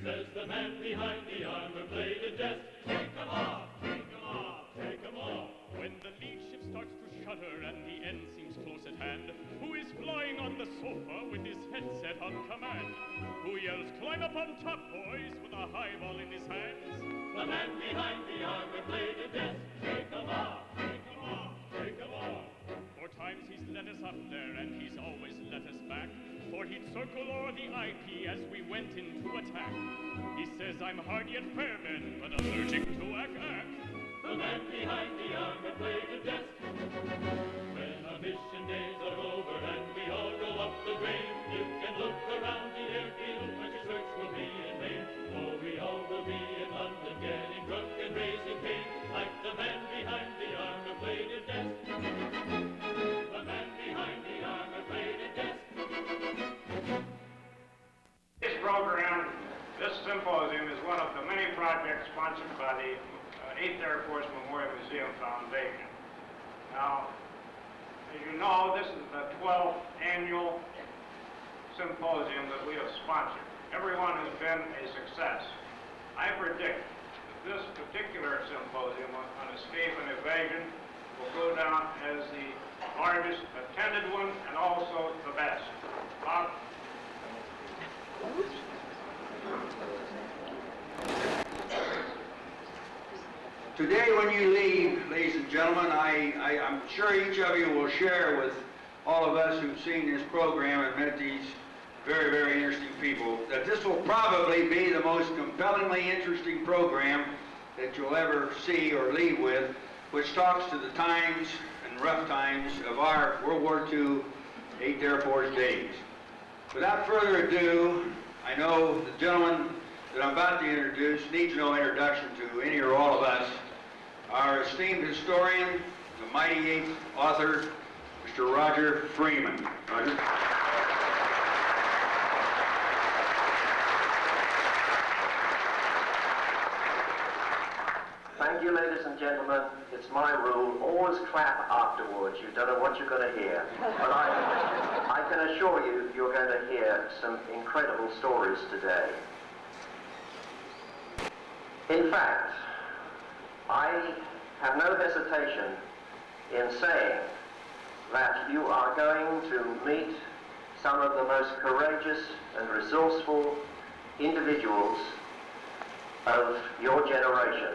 says the man behind the armor-plated desk. Take 'em off, take 'em off, take 'em off. When the lead ship starts to shudder and the end seems close at hand, who is flying on the sofa with his headset on command? Who yells, climb up on top, boys, with a highball in his hands? The man behind the armor-plated desk. Take 'em off, take 'em off, take 'em off. 4 times he's let us up there and he's always let us back, for he'd circle o'er the IP as we went into attack. He says I'm hard yet fair, men, but allergic to ack-ack. The man behind the armor-plated desk. When our mission days are over and we all go up the drain, you can look around the airfield, but your search will be in vain. For we all will be in London getting drunk and raising Cain, like the man behind the armor-plated desk. The man behind the armor-plated desk. This program, this symposium, is one of the many projects sponsored by the 8th Air Force Memorial Museum Foundation. Now, as you know, this is the 12th annual symposium that we have sponsored. Everyone has been a success. I predict that this particular symposium on escape and evasion will go down as the largest attended one and also the best. Bob? Today when you leave, ladies and gentlemen, I'm sure each of you will share with all of us who've seen this program and met these very, very interesting people that this will probably be the most compellingly interesting program that you'll ever see or leave with, which talks to the times and rough times of our World War II 8th Air Force days. Without further ado, I know the gentleman that I'm about to introduce needs no introduction to any or all of us. Our esteemed historian, the mighty 8th author, Mr. Roger Freeman. Roger. Thank you, ladies and gentlemen. It's my rule, always clap afterwards. You don't know what you're going to hear. But I can assure you, you're going to hear some incredible stories today. In fact, I have no hesitation in saying that you are going to meet some of the most courageous and resourceful individuals of your generation.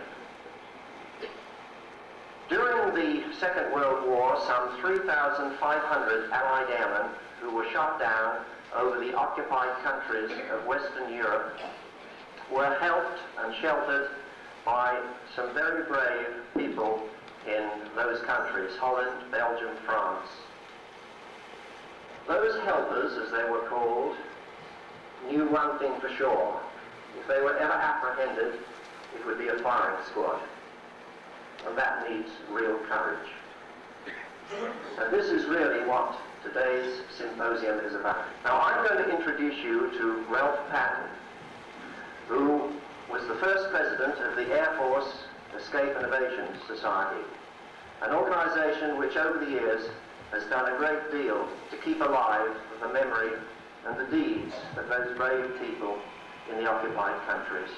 During the Second World War, some 3,500 Allied airmen who were shot down over the occupied countries of Western Europe were helped and sheltered by some very brave people in those countries, Holland, Belgium, France. Those helpers, as they were called, knew one thing for sure. If they were ever apprehended, it would be a firing squad. And that needs real courage. And this is really what today's symposium is about. Now, I'm going to introduce you to Ralph Patton, who was the first president of the Air Force Escape and Evasion Society, an organization which over the years has done a great deal to keep alive the memory and the deeds of those brave people in the occupied countries.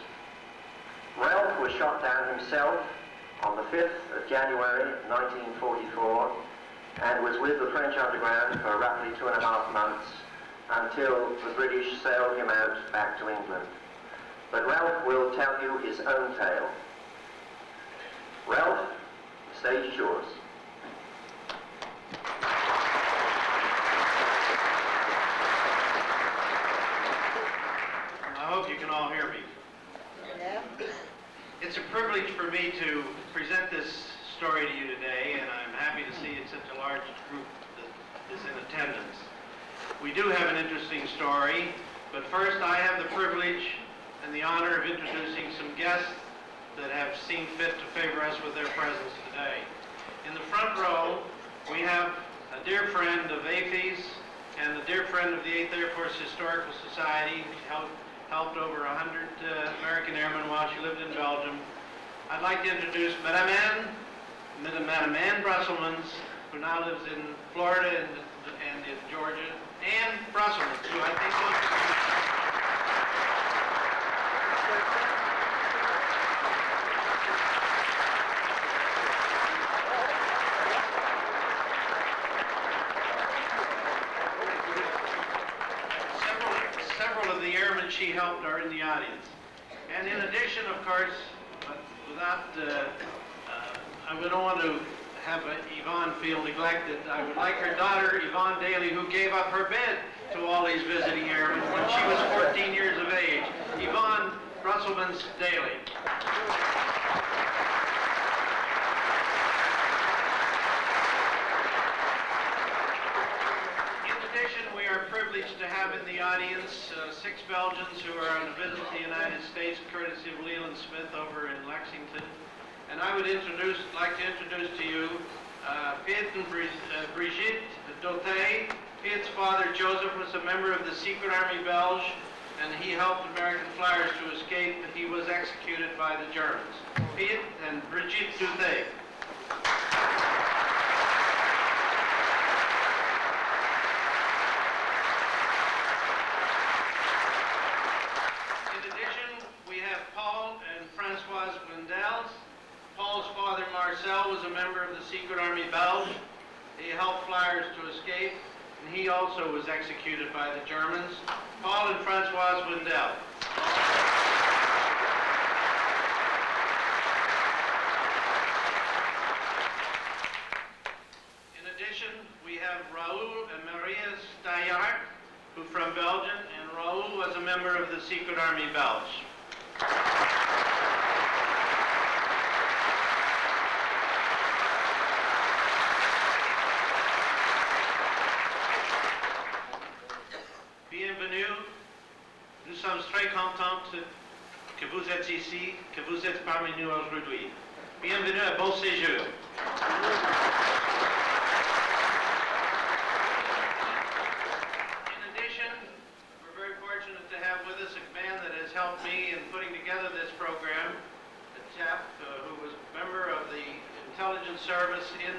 Ralph was shot down himself on the 5th of January 1944 and was with the French underground for roughly 2.5 months until the British sailed him out back to England. But Ralph will tell you his own tale. Ralph, the stage is yours. I hope you can all hear me. Yeah. It's a privilege for me to present this story to you today, and I'm happy to see it's such a large group that is in attendance. We do have an interesting story, but first I have the privilege and the honor of introducing some guests that have seen fit to favor us with their presence today. In the front row, we have a dear friend of AFIS and a dear friend of the 8th Air Force Historical Society, who helped over 100 American airmen while she lived in Belgium. I'd like to introduce Madame Anne Brusselmans, who now lives in Florida and in Georgia. Anne Brusselmans, who I think most of you airmen she helped are in the audience. And in addition, of course, but without, I don't want to have Yvonne feel neglected. I would like her daughter, Yvonne Daly, who gave up her bed to all these visiting airmen when she was 14 years of age. Yvonne Brusselmans Daly. In addition, we are privileged to have in the audience 6 Belgians who are on a visit to the United States, courtesy of Leland Smith over in Lexington. And I would like to introduce to you Piet and Brigitte Daudet. Piet's father, Joseph, was a member of the Secret Army Belge, and he helped American flyers to escape, but he was executed by the Germans. Piet and Brigitte Daudet. In addition, we have Paul and Françoise Wendels. Paul's father, Marcel, was a member of the Secret Army Belge. He helped flyers to escape, and he also was executed by the Germans. Paul and Françoise Wendel. In addition, we have Raoul and Maria Steyart, who from Belgium, and Raoul was a member of the Secret Army Belge. Nous sommes très contents que vous êtes ici, que vous êtes parmi nous aujourd'hui. Bienvenue à Bon Séjour. In addition, we're very fortunate to have with us a man that has helped me in putting together this program, a chap who was a member of the intelligence service in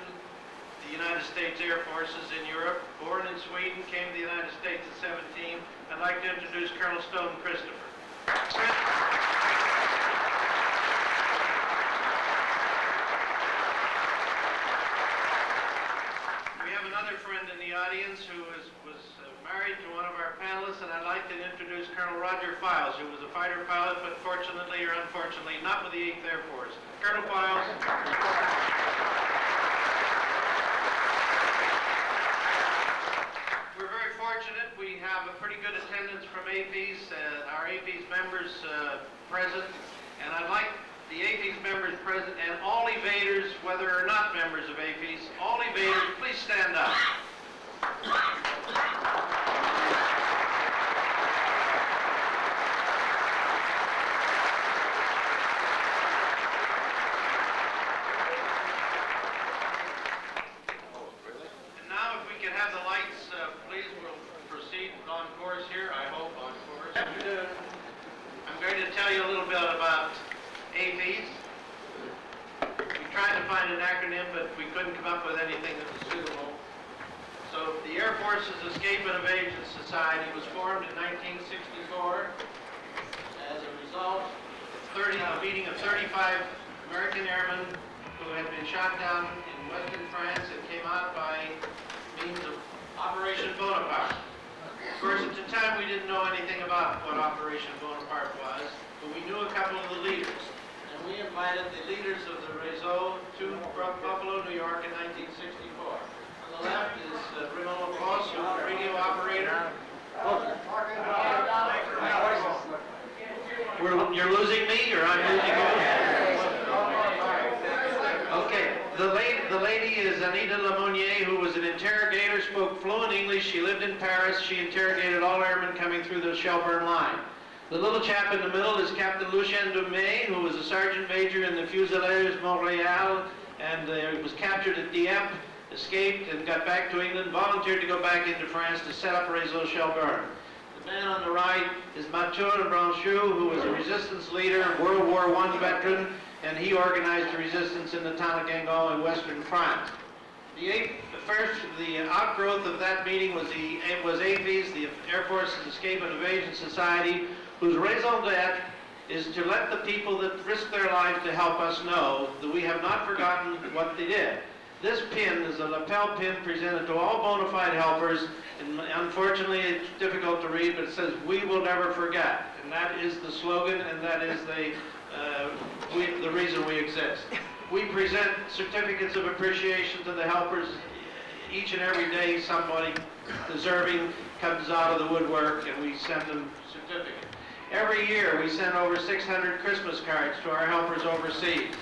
the United States Air Forces in Europe, born in Sweden, came to the United States at 17. I'd like to introduce Colonel Stone Christopher. We have another friend in the audience who was married to one of our panelists, and I'd like to introduce Colonel Roger Files, who was a fighter pilot, but fortunately or unfortunately not with the 8th Air Force. Colonel Files. We're very fortunate. We have a pretty good attendance from APs, our APs members present, and I'd like the APs members present and all evaders, whether or not members of APs, all evaders, please stand up. Tell you a little bit about APs. We tried to find an acronym, but we couldn't come up with anything that was suitable. So the Air Force's Escape and Evasion Society was formed in 1964 as a result of a meeting of 35 American airmen who had been shot down in Western France and came out by means of Operation Bonaparte. Of course, at the time we didn't know anything about what Operation Bonaparte was, but we knew a couple of the leaders. And we invited the leaders of the réseau to Buffalo, New York in 1964. On the left is Raymond Lafosse, who was a radio operator. You're losing me, or I'm losing you? Okay, the lady is Anita Lemonnier, who was an interrogator, spoke fluent English. She lived in Paris. She interrogated all airmen coming through the Shelburne line. The little chap in the middle is Captain Lucien Dumais, who was a sergeant major in the Fusiliers Montreal, and was captured at Dieppe, escaped, and got back to England, volunteered to go back into France to set up Réseau Shelburne. The man on the right is Mathieu Branchou, who was a resistance leader, World War I veteran, and he organized the resistance in the Tanneguingon in western France. The outgrowth of that meeting was APES, the Air Force's Escape and Evasion Society, whose raison d'etre is to let the people that risk their lives to help us know that we have not forgotten what they did. This pin is a lapel pin presented to all bona fide helpers, and unfortunately it's difficult to read, but it says, "We will never forget." And that is the slogan, and that is the reason we exist. We present certificates of appreciation to the helpers. Each and every day somebody deserving comes out of the woodwork and we send them certificates. Every year we send over 600 Christmas cards to our helpers overseas.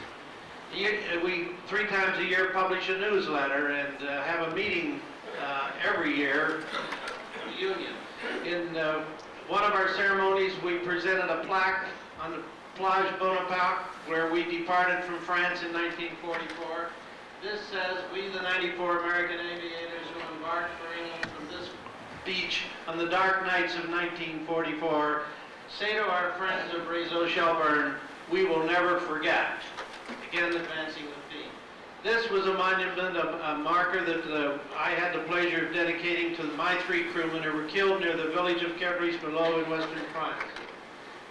We 3 times a year publish a newsletter and have a meeting every year, the union. In one of our ceremonies we presented a plaque on the Plage Bonaparte where we departed from France in 1944. This says, "We, the 94 American aviators who embarked for England from this beach on the dark nights of 1944, say to our friends of Réseau Shelburne, we will never forget." Again, advancing the theme. This was a monument, a marker that I had the pleasure of dedicating to my 3 crewmen who were killed near the village of Cabriès-Below in western France.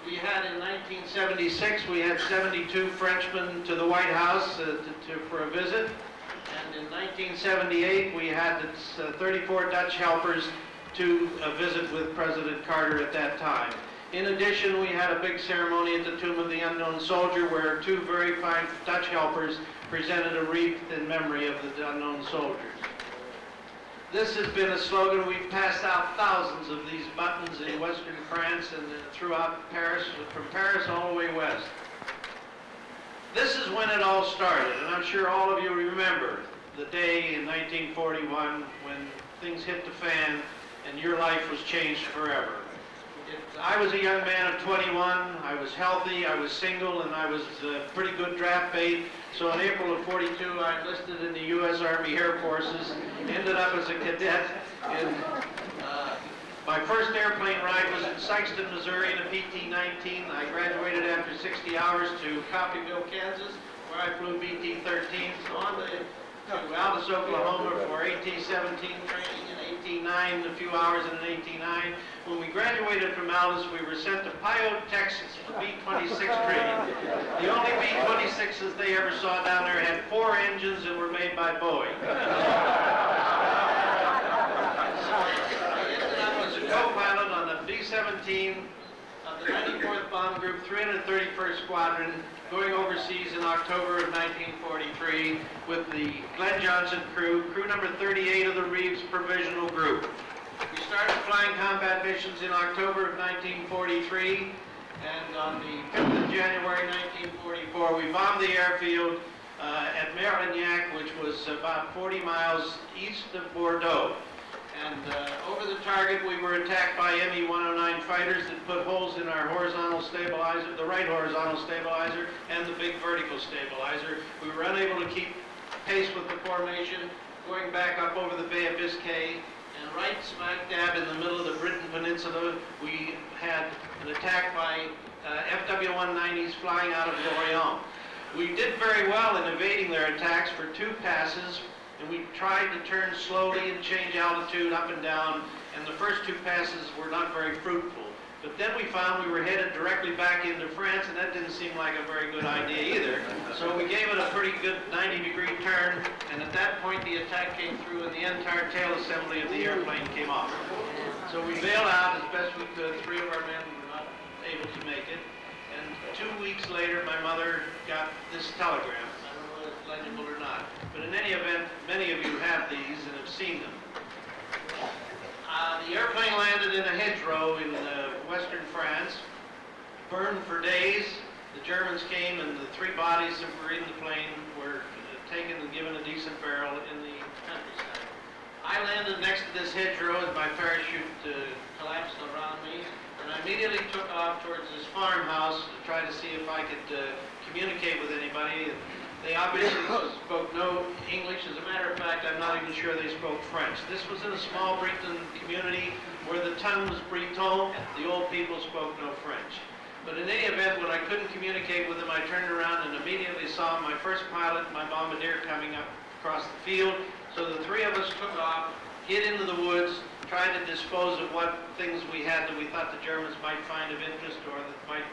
We had in 1976, we had 72 Frenchmen to the White House for a visit. And in 1978, we had 34 Dutch helpers to visit with President Carter at that time. In addition, we had a big ceremony at the Tomb of the Unknown Soldier where 2 very fine Dutch helpers presented a wreath in memory of the unknown soldiers. This has been a slogan. We've passed out thousands of these buttons in western France and throughout Paris, from Paris all the way west. This is when it all started, and I'm sure all of you remember the day in 1941 when things hit the fan and your life was changed forever. I was a young man of 21, I was healthy, I was single, and I was pretty good draft bait. So in April of '42, I enlisted in the U.S. Army Air Forces, ended up as a cadet. My first airplane ride was in Sykeston, Missouri in a PT-19. I graduated after 60 hours to Coffeyville, Kansas, where I flew BT-13s on to Aldous, Oklahoma for AT-17 training in AT-9, a few hours in an AT-9. When we graduated from Aldous, we were sent to Pyote, Texas for B-26 training. The only B-26s they ever saw down there had 4 engines and were made by Boeing. I ended up as a co-pilot on the B-17 of the 94th Bomb Group, 331st Squadron, going overseas in October of 1943 with the Glenn Johnson crew number 38 of the Reeves Provisional Group. We started flying combat missions in October of 1943, and on the 5th of January 1944, we bombed the airfield at Mérignac, which was about 40 miles east of Bordeaux. And over the target, we were attacked by Me-109 fighters that put holes in our horizontal stabilizer, the right horizontal stabilizer, and the big vertical stabilizer. We were unable to keep pace with the formation, going back up over the Bay of Biscay, and right smack dab in the middle of the Britain Peninsula, we had an attack by FW-190s flying out of Lorient. We did very well in evading their attacks for 2 passes, and we tried to turn slowly and change altitude up and down, and the first 2 passes were not very fruitful. But then we found we were headed directly back into France, and that didn't seem like a very good idea either. So we gave it a pretty good 90-degree turn, and at that point the attack came through and the entire tail assembly of the airplane came off. So we bailed out as best we could. 3 of our men were not able to make it. And 2 weeks later, my mother got this telegram. I don't know whether it's legible or not. But in any event, many of you have these and have seen them. The airplane landed in a hedgerow in western France, burned for days. The Germans came and the 3 bodies that were in the plane were taken and given a decent burial in the countryside. I landed next to this hedgerow as my parachute collapsed around me, and I immediately took off towards this farmhouse to try to see if I could communicate with anybody. They obviously spoke no English. As a matter of fact, I'm not even sure they spoke French. This was in a small Breton community where the tongue was Breton. The old people spoke no French. But in any event, when I couldn't communicate with them, I turned around and immediately saw my first pilot, my bombardier, coming up across the field. So the 3 of us took off, hid into the woods, tried to dispose of what things we had that we thought the Germans might find of interest or that might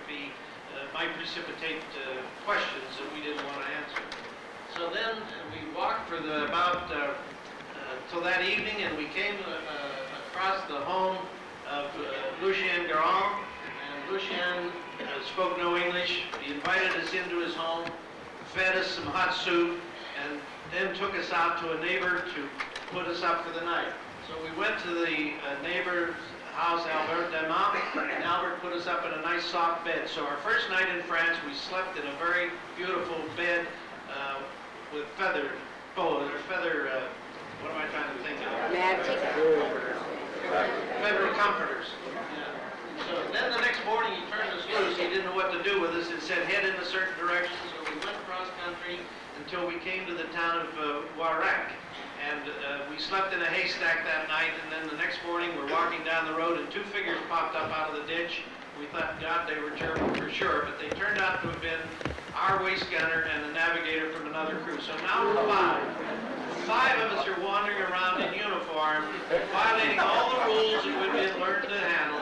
precipitate questions that we didn't want to answer. So then we walked for about till that evening, and we came across the home of Lucien Garand, and Lucien spoke no English. He invited us into his home, fed us some hot soup, and then took us out to a neighbor to put us up for the night. So we went to the neighbor's house, Albert Demant, and Albert put us up in a nice soft bed. So our first night in France, we slept in a very beautiful bed with feather what am I trying to think of? Magic. Feather comforters. Yeah. So then the next morning he turned us loose. He didn't know what to do with us and said head in a certain direction. So we went cross country until we came to the town of WWII. And we slept in a haystack that night, and then the next morning we're walking down the road and two figures popped up out of the ditch. We thought, God, they were German for sure, but they turned out to have been our waist gunner and a navigator from another crew. So now we're five of us are wandering around in uniform, violating all the rules that we've been learned to handle.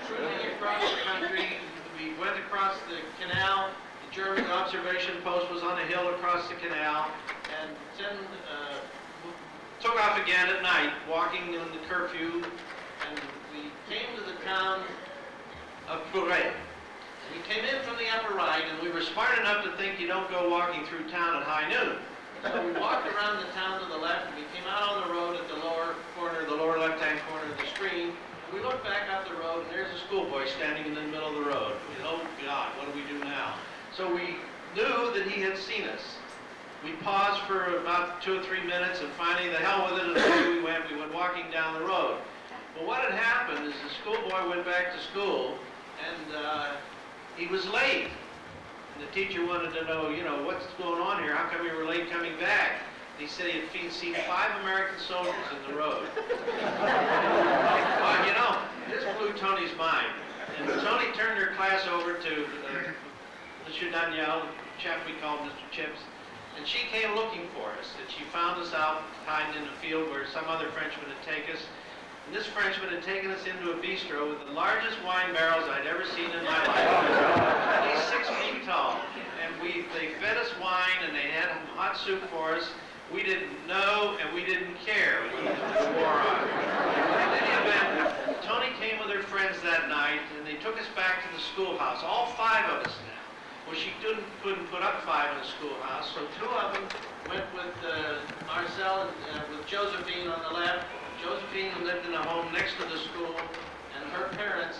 Cruising across the country, we went across the canal. The German observation post was on a hill across the canal, and then took off again at night, walking in the curfew, and we came to the town of Purée. We came in from the upper right, and we were smart enough to think you don't go walking through town at high noon. So we walked around the town to the left, and we came out on the road at the lower corner, the lower left-hand corner of the stream. And we looked back up the road, and there's a schoolboy standing in the middle of the road. We said, oh God, what do we do now? So we knew that he had seen us. We paused for about 2 or 3 minutes, and finally, the hell with it, and away we went walking down the road. But what had happened is the schoolboy went back to school, and he was late. And the teacher wanted to know, what's going on here? How come you were late coming back? And he said he had seen 5 American soldiers in the road. Well, this blew Tony's mind. And Tony turned her class over to Monsieur Daniel, the chap we called Mr. Chips, and she came looking for us. And she found us out hiding in a field where some other Frenchman had taken us. And this Frenchman had taken us into a bistro with the largest wine barrels I'd ever seen in my life. He's 6 feet tall. And they fed us wine, and they had hot soup for us. We didn't know, and we didn't care when the war on. In any event, Tony came with her friends that night, and they took us back to the schoolhouse, all 5 of us now. Well, she couldn't put up 5 in the schoolhouse, so 2 of them went with Marcel and with Josephine on the left. Josephine lived in a home next to the school, and her parents,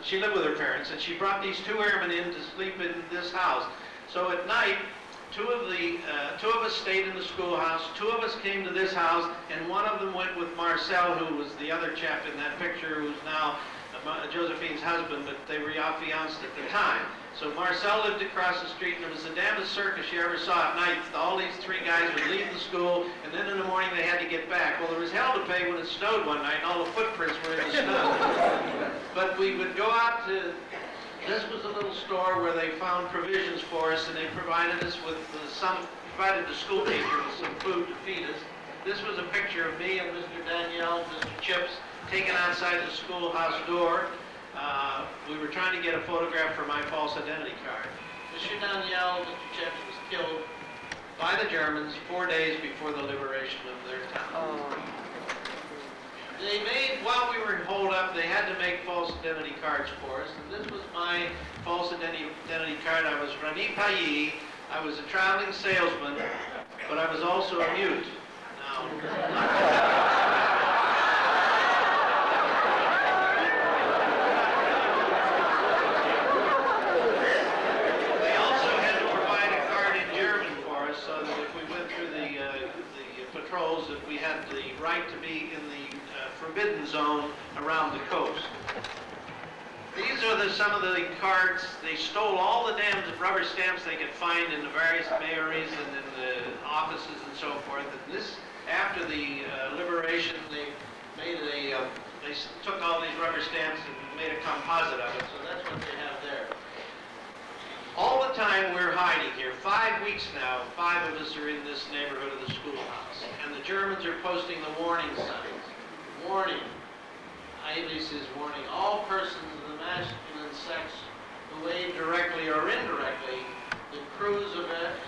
she lived with her parents, and she brought these 2 airmen in to sleep in this house. So at night, 2 of us stayed in the schoolhouse, 2 of us came to this house, and 1 of them went with Marcel, who was the other chap in that picture, who's now Josephine's husband, but they were affianced at the time. So Marcel lived across the street, and it was the damnedest circus you ever saw at night. All these 3 guys would leave the school, and then in the morning they had to get back. Well, there was hell to pay when it snowed one night, and all the footprints were in the snow. But we would go out to, this was a little store where they found provisions for us, and they provided us with provided the school teacher with some food to feed us. This was a picture of me and Mr. Daniel, Mr. Chips, taken outside the schoolhouse door. We were trying to get a photograph for my false identity card. Mr. Daniel, Mr. Chips, was killed by the Germans 4 days before the liberation of their town. They made, while we were holed up, they had to make false identity cards for us, and this was my false identity card. I was Rani Pailly. I was a traveling salesman, but I was also a mute. Now, patrols that we had the right to be in the forbidden zone around the coast. These are some of the cards. They stole all the damn rubber stamps they could find in the various mairies and in the offices and so forth. And this, after the liberation, they took all these rubber stamps and made a composite of it. So that's what they have there. All the time we're hiding here, 5 weeks now, 5 of us are in this neighborhood of the schoolhouse. And the Germans are posting the warning signs. Warning. Ibis is warning all persons of the masculine sex who aid directly or indirectly the crews of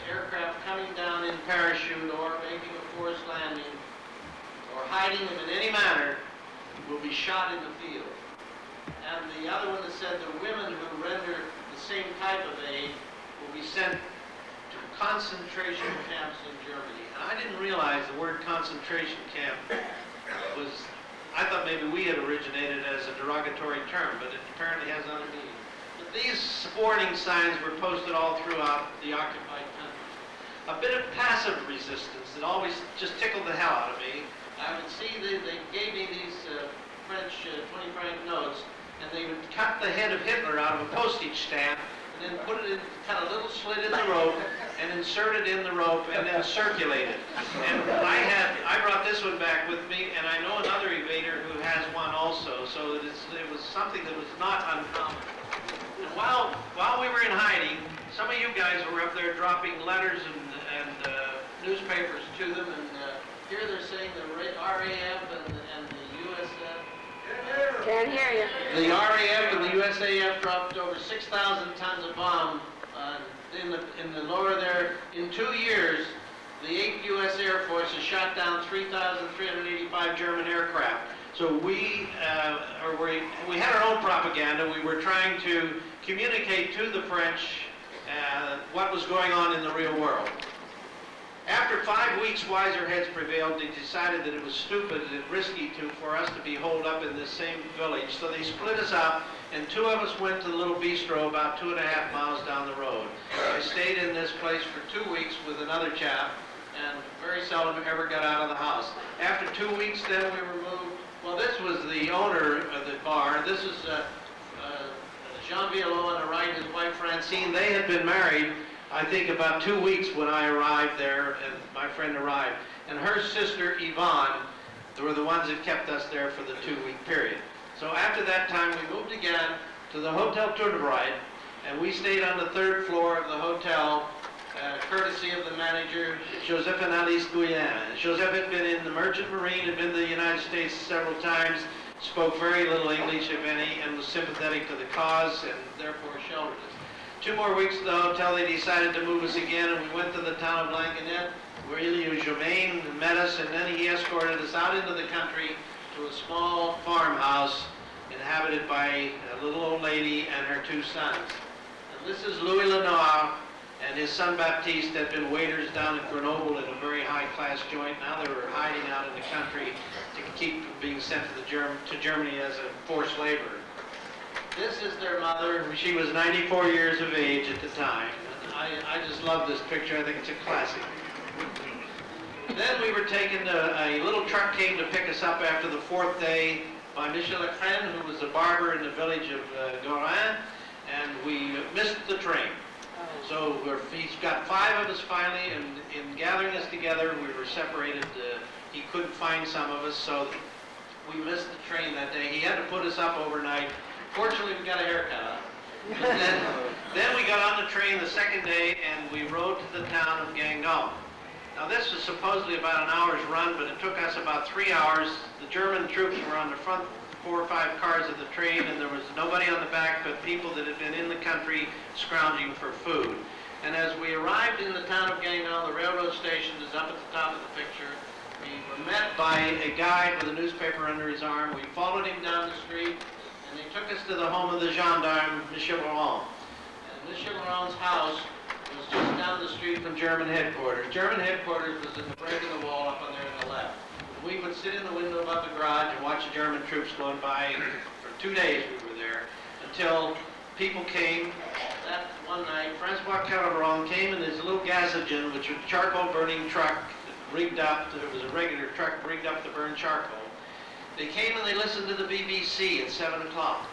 aircraft coming down in parachute or making a forced landing or hiding them in any manner will be shot in the field. And the other one that said the women who render the same type of aid will be sent to concentration camps in Germany. And I didn't realize the word concentration camp was, I thought maybe we had originated as a derogatory term, but it apparently has other meaning. But these warning signs were posted all throughout the occupied countries. A bit of passive resistance that always just tickled the hell out of me. I would see they gave me these French 20-franc notes, and they would cut the head of Hitler out of a postage stamp, and then put it in, cut a little slit in the rope, and insert it in the rope, and then circulate it. And I brought this one back with me, and I know another evader who has one also, so it was something that was not uncommon. And while we were in hiding, some of you guys were up there dropping letters and newspapers to them, and here they're saying the RAF and the USF. Can't hear you. The RAF and the USAF dropped over 6,000 tons of bomb in the lower there. In 2 years, the 8th U.S. Air Force has shot down 3,385 German aircraft. So we had our own propaganda. We were trying to communicate to the French what was going on in the real world. After 5 weeks, wiser heads prevailed. They decided that it was stupid and risky for us to be holed up in this same village. So they split us up, and 2 of us went to the little bistro about 2.5 miles down the road. I stayed in this place for 2 weeks with another chap, and very seldom ever got out of the house. After 2 weeks, then we were moved. Well, this was the owner of the bar. This is Jean Vialot on the right, his wife Francine. They had been married, I think, about 2 weeks when I arrived there, and my friend arrived. And her sister, Yvonne, were the ones that kept us there for the 2-week period. So after that time, we moved again to the Hotel Tour de Bride, and we stayed on the 3rd floor of the hotel, courtesy of the manager, Joseph and Alice Guyen. Joseph had been in the Merchant Marine, had been to the United States several times, spoke very little English, if any, and was sympathetic to the cause, and therefore sheltered us. 2 more weeks at the hotel, they decided to move us again, and we went to the town of Languenet, where Elie Germain met us, and then he escorted us out into the country to a small farmhouse inhabited by a little old lady and her 2 sons. And this is Louis Lenoir, and his son Baptiste had been waiters down at Grenoble in a very high-class joint. Now they were hiding out in the country to keep from being sent to Germany as a forced laborer. This is their mother. She was 94 years of age at the time. I just love this picture. I think it's a classic. Then we were taken to, a little truck came to pick us up after the 4th day by Michel Lecren, who was a barber in the village of Gorin, and we missed the train. So he's got 5 of us finally, and in gathering us together, we were separated. He couldn't find some of us, so we missed the train that day. He had to put us up overnight. Fortunately, we got a haircut. Then we got on the train the 2nd day, and we rode to the town of Guingamp. Now this was supposedly about an hour's run, but it took us about 3 hours. The German troops were on the front 4 or 5 cars of the train, and there was nobody on the back but people that had been in the country scrounging for food. And as we arrived in the town of Guingamp, the railroad station is up at the top of the picture. We were met by a guide with a newspaper under his arm. We followed him down the street, and they took us to the home of the gendarme, Monsieur Laurent. And Monsieur Laurent's house was just down the street from German headquarters. German headquarters was in the break of the wall up on there on the left. We would sit in the window above the garage and watch the German troops going by. For 2 days we were there until people came. That one night, Francois Calaveron came in his little gasogen, which was a charcoal burning truck rigged up. It was a regular truck rigged up to burn charcoal. They came and they listened to the BBC at 7 o'clock.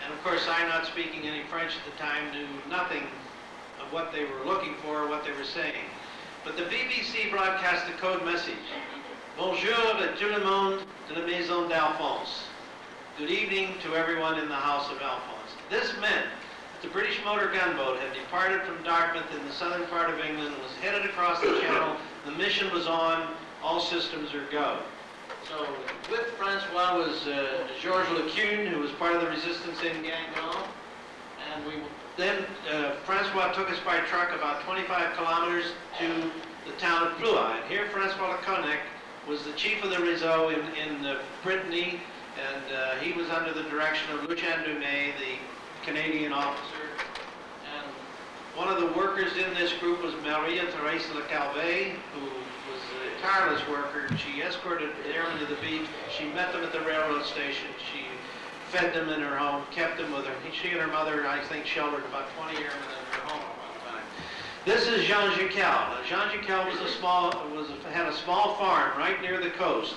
And of course, I, not speaking any French at the time, knew nothing of what they were looking for or what they were saying. But the BBC broadcast the code message. Bonjour à tout le monde de la maison d'Alphonse. Good evening to everyone in the house of Alphonse. This meant that the British motor gunboat had departed from Dartmouth in the southern part of England and was headed across the channel. The mission was on. All systems are go. So with Francois was Georges Lecune, who was part of the resistance in Guingamp. And then Francois took us by truck about 25 kilometers to the town of Pluai. And here Francois Leconec was the chief of the réseau in Brittany, and he was under the direction of Lucien Dumais, the Canadian officer. And one of the workers in this group was Maria-Thérèse Le Calvé, who was a tireless worker. She escorted the airmen to the beach. She met them at the railroad station. She fed them in her home, kept them with her. She and her mother, I think, sheltered about 20 airmen in her home at one time. This is Jean Jiquel. Now, Jean Jiquel had a small farm right near the coast.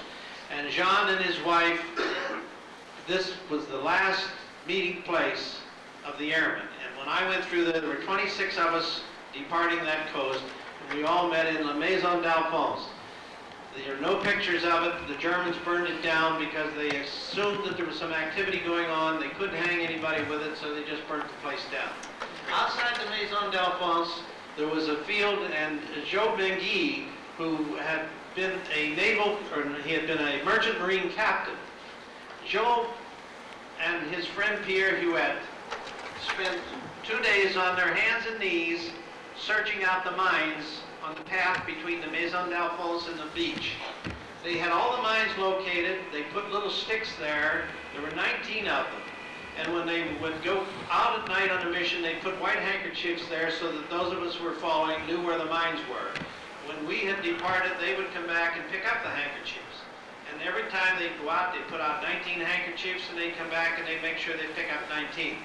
And Jean and his wife, this was the last meeting place of the airmen. And when I went through there were 26 of us departing that coast, and we all met in La Maison d'Alphonse. There are no pictures of it. The Germans burned it down because they assumed that there was some activity going on. They couldn't hang anybody with it, so they just burnt the place down. Outside the Maison d'Alphonse, there was a field, and Joe Benguy, who had been he had been a merchant marine captain. Joe and his friend Pierre Huet spent 2 days on their hands and knees searching out the mines on the path between the Maison d'Alphonse and the beach. They had all the mines located. They put little sticks there. There were 19 of them. And when they would go out at night on a mission, they put white handkerchiefs there so that those of us who were following knew where the mines were. When we had departed, they would come back and pick up the handkerchiefs. And every time they'd go out, they'd put out 19 handkerchiefs, and they'd come back and they'd make sure they'd pick up 19.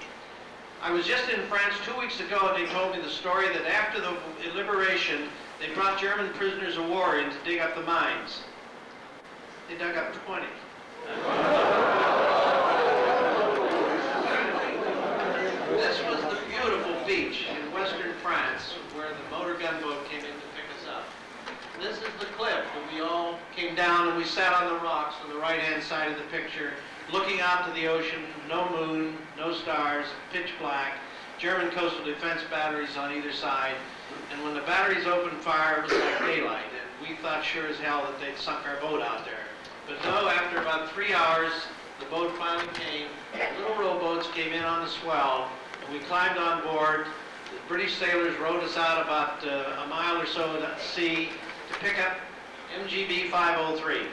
I was just in France 2 weeks ago, and they told me the story that after the liberation, they brought German prisoners of war in to dig up the mines. They dug up 20. This was the beautiful beach in western France where the motor gunboat came in to pick us up. This is the cliff that we all came down, and we sat on the rocks on the right-hand side of the picture, looking out to the ocean, no moon, no stars, pitch black, German coastal defense batteries on either side. And when the batteries opened fire, it was like daylight, and we thought sure as hell that they'd sunk our boat out there. But no, after about 3 hours, the boat finally came. Little rowboats came in on the swell, and we climbed on board. The British sailors rowed us out about a mile or so at sea to pick up MGB 503.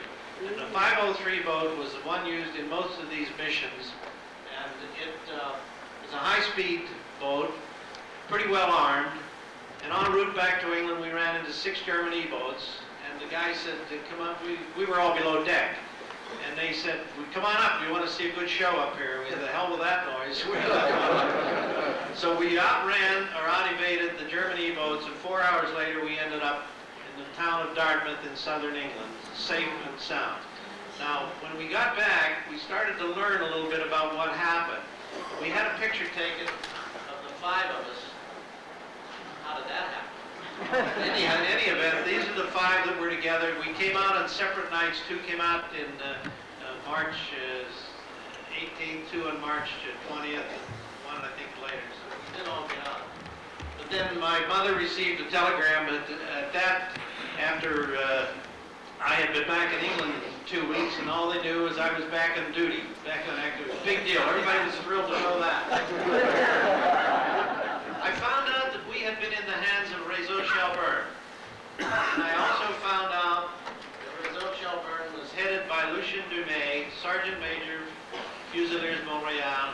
And the 503 boat was the one used in most of these missions, and it was a high-speed boat, pretty well armed. And en route back to England, we ran into 6 German E-boats, and the guy said, come on, we were all below deck. And they said, well, come on up, we want to see a good show up here. We said, the hell with that noise. So we out-evaded the German E-boats, and 4 hours later we ended up in the town of Dartmouth in southern England, safe and sound. Now, when we got back, we started to learn a little bit about what happened. We had a picture taken of the 5 of us. How did that happen? In any event, these are the 5 that were together. We came out on separate nights. 2 came out in March 18th, 2 on March 20th, and 1 I think later. So we did all get out. But then my mother received a telegram at that after I had been back in England 2 weeks, and all they knew was I was back on duty, back on active. It was a big deal. Everybody was thrilled to know that. I found out that we had been in the hands of Réseau Shelburne. And I also found out that Réseau Shelburne was headed by Lucien Dumais, Sergeant Major, Fusiliers Montréal,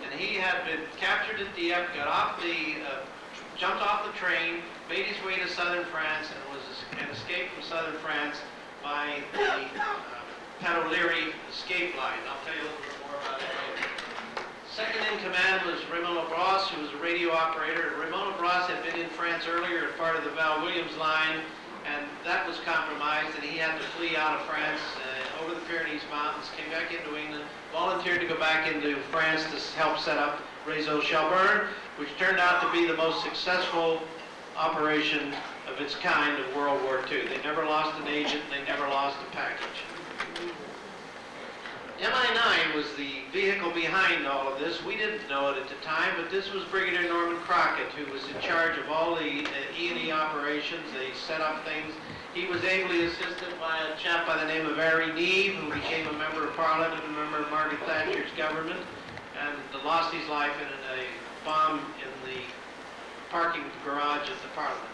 and he had been captured at Dieppe, jumped off the train, made his way to southern France, and escaped from southern France by the Pat-O'Leary escape line. I'll tell you a little bit more about it later. Second in command was Raymond Labrosse, who was a radio operator. Raymond Labrosse had been in France earlier as part of the Val Williams line, and that was compromised, and he had to flee out of France over the Pyrenees Mountains, came back into England, volunteered to go back into France to help set up Réseau Shelburne, which turned out to be the most successful operation of its kind of World War II. They never lost an agent, they never lost a package. MI9 was the vehicle behind all of this. We didn't know it at the time, but this was Brigadier Norman Crockett, who was in charge of all the E&E operations. They set up things. He was ably assisted by a chap by the name of Harry Neve, who became a member of Parliament and a member of Margaret Thatcher's government, and lost his life in a bomb in the parking garage at the Parliament.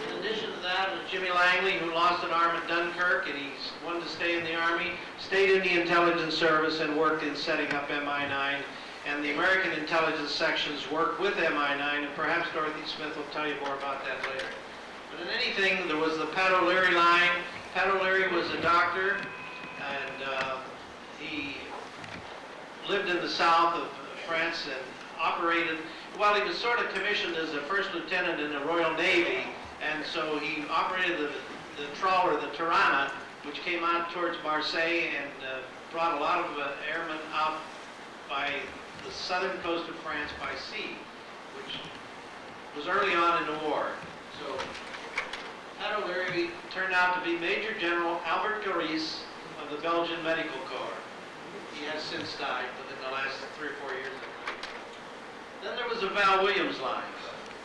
In addition to that, was Jimmy Langley, who lost an arm at Dunkirk, and he wanted to stay in the Army, stayed in the intelligence service and worked in setting up MI9. And the American intelligence sections worked with MI9, and perhaps Dorothy Smith will tell you more about that later. But in anything, there was the Pat O'Leary line. Pat O'Leary was a doctor, and he lived in the south of France and operated, well, he was sort of commissioned as a first lieutenant in the Royal Navy, and so he operated the trawler, the Tirana, which came out towards Marseille and brought a lot of airmen out by the southern coast of France by sea, which was early on in the war. So Pat O'Leary turned out to be Major General Albert Garis of the Belgian Medical Corps. He has since died within the last 3 or 4 years. Then there was the Val Williams line.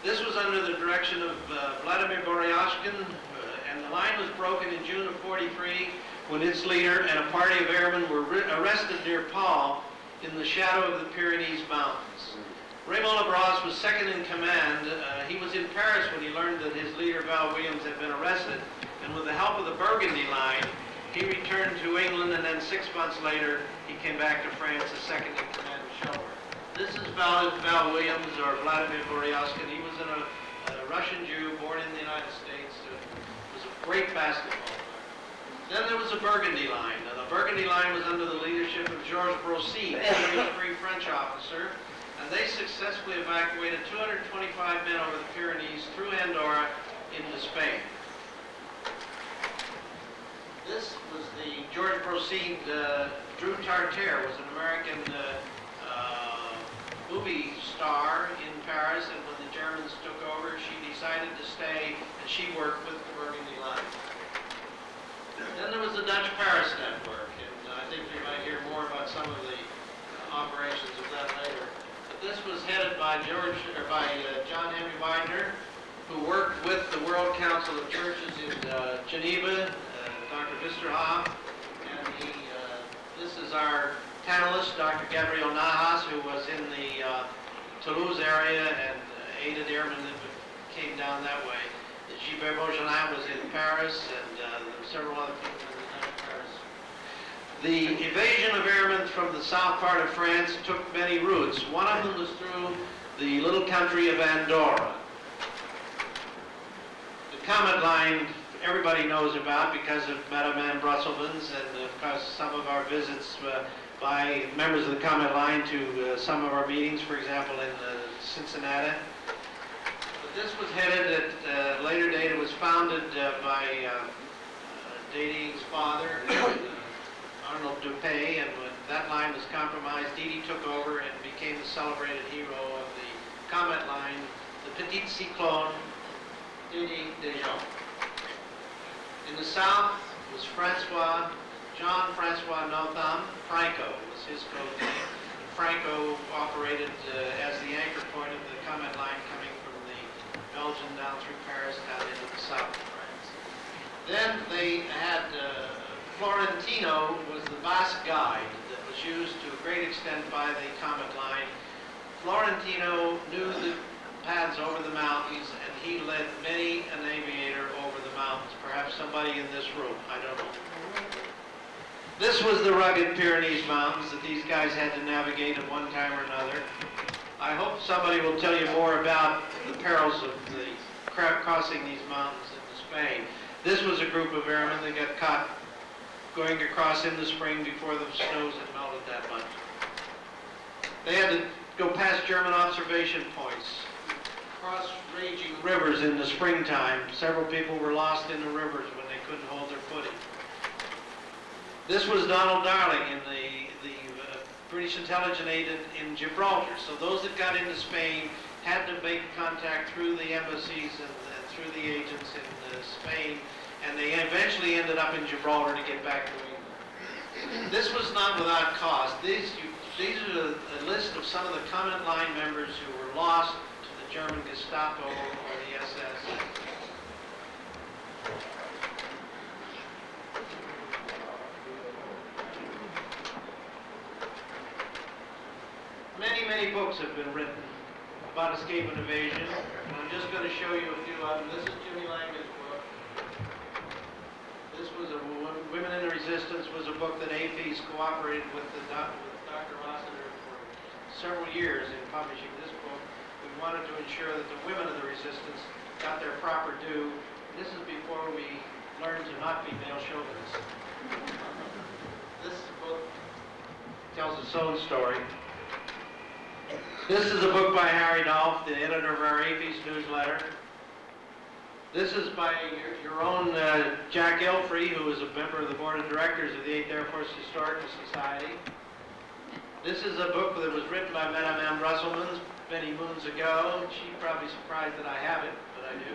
This was under the direction of Vladimir Boryashkin, and the line was broken in June of '43 when its leader and a party of airmen were arrested near Paul in the shadow of the Pyrenees Mountains. Raymond Labrosse was second in command. He was in Paris when he learned that his leader, Val Williams, had been arrested, and with the help of the Burgundy line, he returned to England, and then 6 months later, he came back to France as second in command of Shelburne. This is Val Williams, or Vladimir Boryashkin. He was a Russian Jew born in the United States. Was a great basketball player. Then there was the Burgundy line. Now, the Burgundy line was under the leadership of Georges Brossy, a free French officer, and they successfully evacuated 225 men over the Pyrenees through Andorra into Spain. This was the Georges Brossy. Drew Tartare was an American movie star in Paris, and when the Germans took over, she decided to stay, and she worked with the Burgundy line. Then there was the Dutch Paris network, and I think you might hear more about some of the operations of that later. But this was headed by John Henry Widener, who worked with the World Council of Churches in Geneva, Dr. Wisterhoff, and this is our panelist, Dr. Gabriel Nahas, who was in the Toulouse area and aided airmen that came down that way. Gilbert Beaujolin was in Paris, and there were several other people in Paris. The evasion of airmen from the south part of France took many routes. One of them was through the little country of Andorra. The Comet line everybody knows about because of Madame Anne Brusselmans, and of course some of our visits by members of the Comet line to some of our meetings, for example in Cincinnati. But this was headed at a later date. It was founded by Dédé's father, Arnold Dupé, and when that line was compromised, Dédé took over and became the celebrated hero of the Comet line, the Petit Cyclone, Dédé Dejean. In the south was Jean-Francois Nothomb. Franco was his code name. Franco operated as the anchor point of the Comet line coming from the Belgian down through Paris down into the south of France. Then they had Florentino was the Basque guide that was used to a great extent by the Comet line. Florentino knew the paths over the mountains, and he led many an aviator over the mountains. Perhaps somebody in this room, I don't know. This was the rugged Pyrenees Mountains that these guys had to navigate at one time or another. I hope somebody will tell you more about the perils of the crossing these mountains into Spain. This was a group of airmen that got caught going across in the spring before the snows had melted that much. They had to go past German observation points, cross raging rivers in the springtime. Several people were lost in the rivers when they couldn't hold their footing. This was Donald Darling in the British intelligence agent in Gibraltar. So those that got into Spain had to make contact through the embassies and through the agents in Spain, and they eventually ended up in Gibraltar to get back to England. This was not without cost. These are a list of some of the Comet line members who were lost to the German Gestapo or the SS. Many books have been written about escape and evasion. And I'm just going to show you a few of them. This is Jimmy Langer's book. This was Women in the Resistance was a book that APs cooperated with Dr. Rossiter for several years in publishing this book. We wanted to ensure that the women of the resistance got their proper due. This is before we learned to not be male chauvinists. This book tells its own story. This is a book by Harry Dolph, the editor of our APs newsletter. This is by your own Jack Elfrey, who is a member of the board of directors of the 8th Air Force Historical Society. This is a book that was written by Madame M. Russelmans many moons ago. She's probably surprised that I have it, but I do.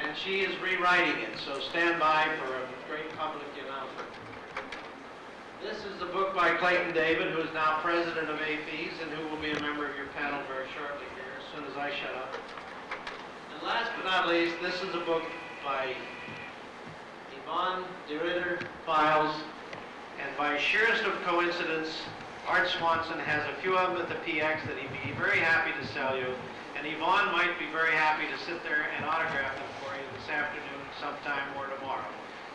And she is rewriting it, so stand by for a great public announcement. This is the book by Clayton David, who is now president of APs and who will be a member of your panel very shortly here, as soon as I shut up. And last but not least, this is a book by Yvonne de Ritter Files, and by sheerest of coincidence, Art Swanson has a few of them at the PX that he'd be very happy to sell you, and Yvonne might be very happy to sit there and autograph them for you this afternoon sometime or tomorrow.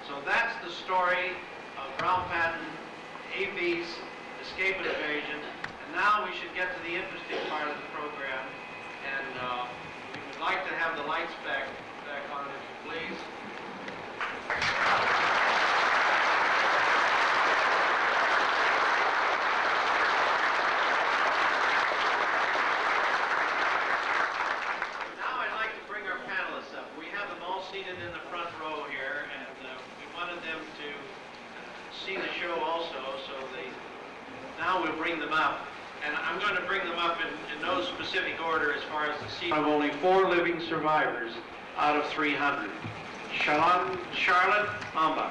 So that's the story of Ralph Patton, APs, Escape and Evasion, and now we should get to the interesting part of the program, and we would like to have the lights back on, if you please. Now I'd like to bring our panelists up. We have them all seated in the front row here, and we wanted them to see the show also, so now we'll bring them up. And I'm going to bring them up in no specific order as far as the seat. Of only 4 living survivors out of 300. Charlotte Mamba.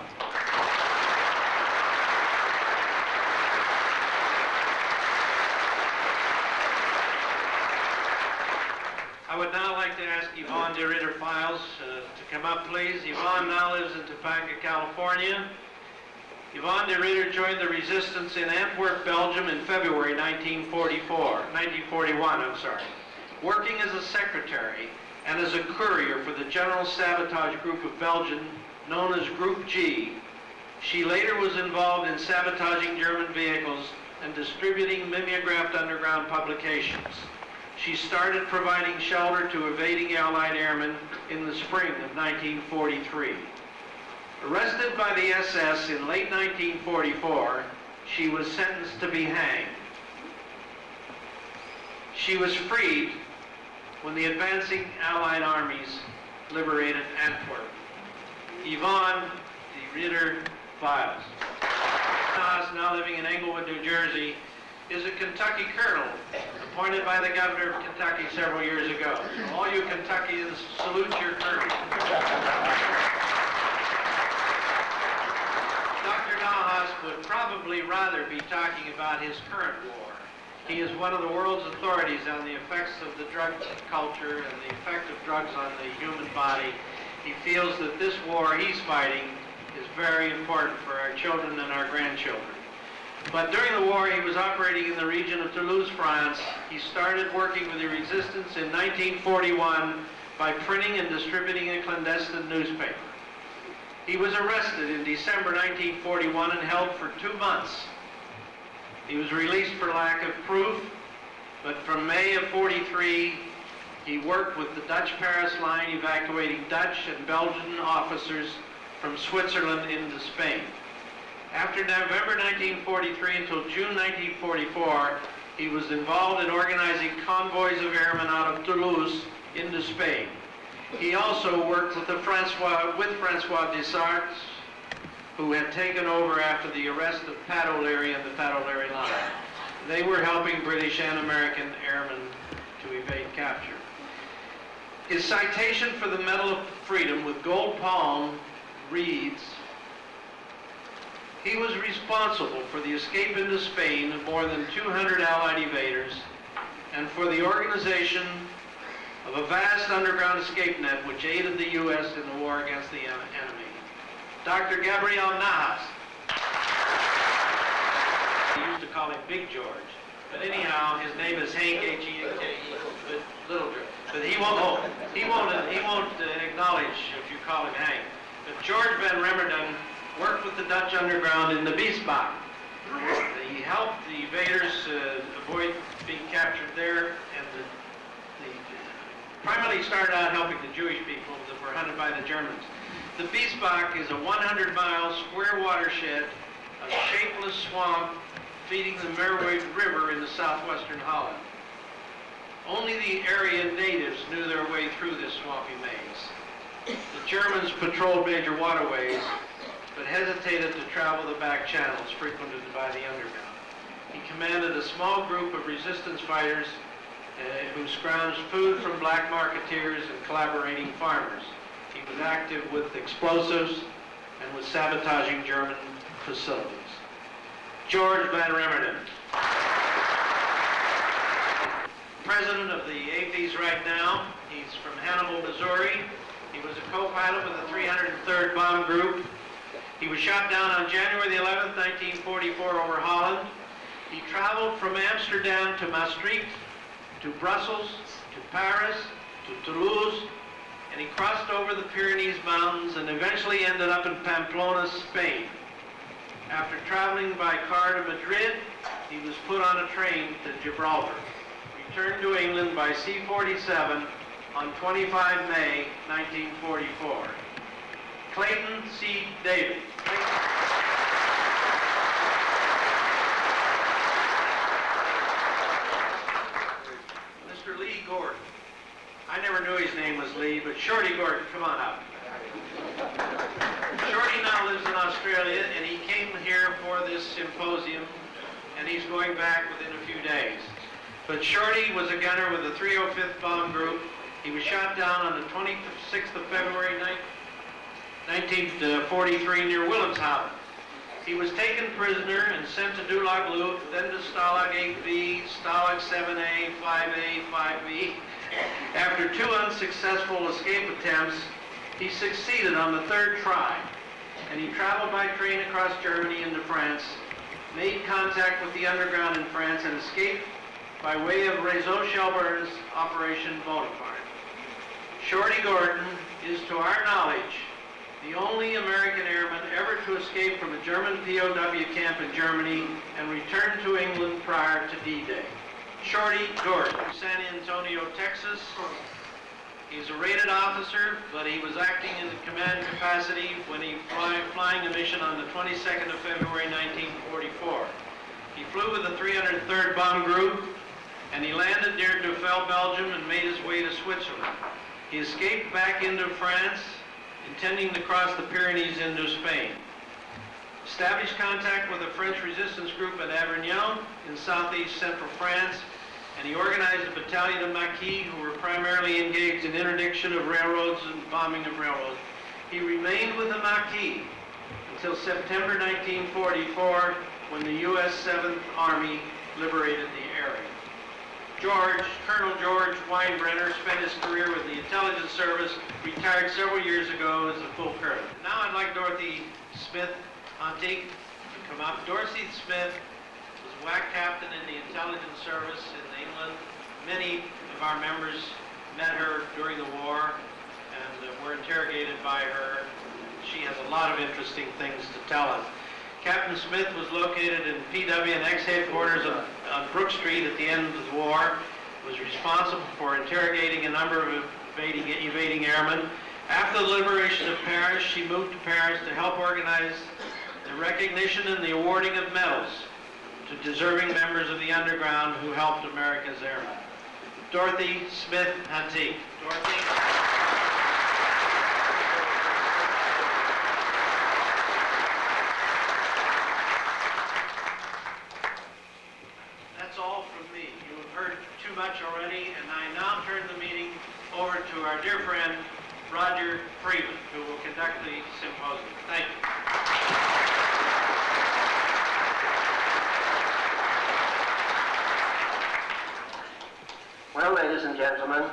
I would now like to ask Yvonne de Ritter Files to come up, please. Yvonne now lives in Topanga, California. Yvonne de Ritter joined the resistance in Antwerp, Belgium in February 1941, working as a secretary and as a courier for the General Sabotage Group of Belgium, known as Group G. She later was involved in sabotaging German vehicles and distributing mimeographed underground publications. She started providing shelter to evading Allied airmen in the spring of 1943. Arrested by the SS in late 1944, she was sentenced to be hanged. She was freed when the advancing Allied armies liberated Antwerp. Yvonne de Ritter Files. Now living in Englewood, New Jersey, is a Kentucky colonel appointed by the governor of Kentucky several years ago. All you Kentuckians, salute your colonel. Dr. Nahas would probably rather be talking about his current war. He is one of the world's authorities on the effects of the drug culture and the effect of drugs on the human body. He feels that this war he's fighting is very important for our children and our grandchildren. But during the war, he was operating in the region of Toulouse, France. He started working with the resistance in 1941 by printing and distributing a clandestine newspaper. He was arrested in December 1941 and held for 2 months. He was released for lack of proof, but from May of 43, he worked with the Dutch Paris line, evacuating Dutch and Belgian officers from Switzerland into Spain. After November 1943 until June 1944, he was involved in organizing convoys of airmen out of Toulouse into Spain. He also worked with Francois Desarts, who had taken over after the arrest of Pat O'Leary and the Pat O'Leary line. They were helping British and American airmen to evade capture. His citation for the Medal of Freedom with gold palm reads, he was responsible for the escape into Spain of more than 200 Allied evaders and for the organization of a vast underground escape net which aided the U.S. in the war against the enemy. Dr. Gabriel Nahas. They used to call him Big George, but anyhow, his name is Hank, H-E-N-K-E. Little George. But he won't acknowledge if you call him Hank. But George Van Remmerdam worked with the Dutch underground in the Biesbach. He helped the invaders avoid being captured there, and primarily started out helping the Jewish people that were hunted by the Germans. The Biesbach is a 100-mile square watershed of shapeless swamp feeding the Merwe River in the southwestern Holland. Only the area natives knew their way through this swampy maze. The Germans patrolled major waterways, but hesitated to travel the back channels frequented by the underground. He commanded a small group of resistance fighters who scrounged food from black marketeers and collaborating farmers. He was active with explosives and was sabotaging German facilities. George Van Remmerdam. President of the APs right now. He's from Hannibal, Missouri. He was a co-pilot with the 303rd Bomb Group. He was shot down on January the 11th, 1944 over Holland. He traveled from Amsterdam to Maastricht, to Brussels, to Paris, to Toulouse, and he crossed over the Pyrenees Mountains and eventually ended up in Pamplona, Spain. After traveling by car to Madrid, he was put on a train to Gibraltar. Returned to England by C-47 on 25 May 1944. Clayton C. David. Mr. Lee Gordon. I never knew his name was Lee, but Shorty Gordon, come on up. Shorty now lives in Australia, and he came here for this symposium, and he's going back within a few days. But Shorty was a gunner with the 305th Bomb Group. He was shot down on the 26th of February 1943 near Wilhelmshaven. He was taken prisoner and sent to Dulag Luft, then to Stalag 8B, Stalag 7A, 5A, 5B. After 2 unsuccessful escape attempts, he succeeded on the 3rd try, and he traveled by train across Germany into France, made contact with the underground in France, and escaped by way of Réseau Shelburne's Operation Bonaparte. Shorty Gordon is, to our knowledge, the only American airman ever to escape from a German POW camp in Germany and return to England prior to D-Day. Shorty Gordon, San Antonio, Texas. He's a rated officer, but he was acting in the command capacity when he flying a mission on the 22nd of February 1944. He flew with the 303rd Bomb Group, and he landed near Duffel, Belgium, and made his way to Switzerland. He escaped back into France, intending to cross the Pyrenees into Spain. Established contact with a French resistance group at Avignon in southeast central France, and he organized a battalion of Maquis who were primarily engaged in interdiction of railroads and bombing of railroads. He remained with the Maquis until September 1944, when the U.S. 7th Army liberated the area. Colonel George Weinbrenner spent his career with the intelligence service, retired several years ago as a full colonel. Now I'd like Dorothy Smith Hunting to come up. Dorothy Smith was WAC captain in the intelligence service in England. Many of our members met her during the war and were interrogated by her. She has a lot of interesting things to tell us. Captain Smith was located in PW and X headquarters on Brook Street at the end of the war, was responsible for interrogating a number of evading airmen. After the liberation of Paris, she moved to Paris to help organize the recognition and the awarding of medals to deserving members of the underground who helped America's airmen. Dorothy Smith Hunting. Dorothy. Much already, and I now turn the meeting over to our dear friend Roger Freeman, who will conduct the symposium. Thank you. Well, ladies and gentlemen,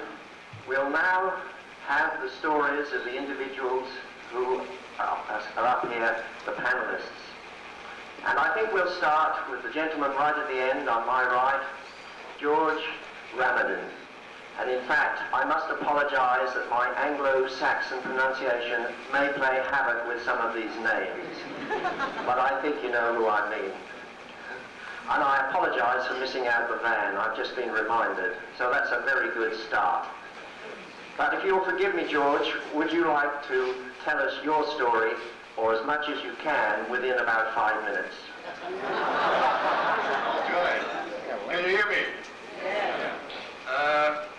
we'll now have the stories of the individuals who are up here, the panelists. And I think we'll start with the gentleman right at the end on my right, George Ramadan. And in fact, I must apologize that my Anglo-Saxon pronunciation may play havoc with some of these names. But I think you know who I mean. And I apologize for missing out the van. I've just been reminded. So that's a very good start. But if you'll forgive me, George, would you like to tell us your story, or as much as you can, within about 5 minutes? Good. Can you hear me?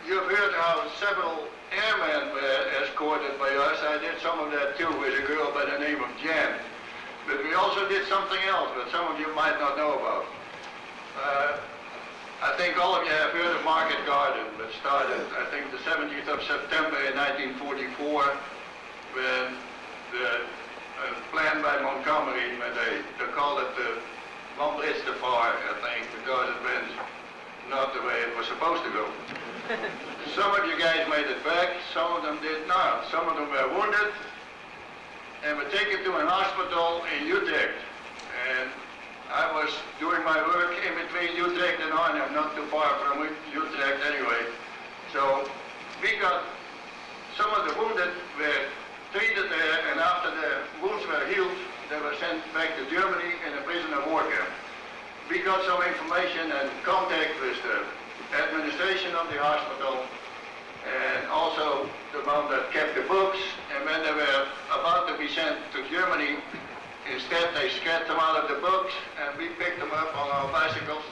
You've heard how several airmen were escorted by us. I did some of that too with a girl by the name of Jan. But we also did something else that some of you might not know about. I think all of you have heard of Market Garden, that started, I think, the 17th of September in 1944, when the planned by Montgomery, when they called it the Bombritztefar, I think, because it went not the way it was supposed to go. Some of you guys made it back, some of them did not. Some of them were wounded and were taken to an hospital in Utrecht. And I was doing my work in between Utrecht and Arnhem, not too far from Utrecht anyway. So we got, some of the wounded were treated there, and after the wounds were healed, they were sent back to Germany in a prisoner of war camp. We got some information and contact with the administration of the hospital and also the one that kept the books, and when they were about to be sent to Germany, instead they scattered them out of the books, and we picked them up on our bicycles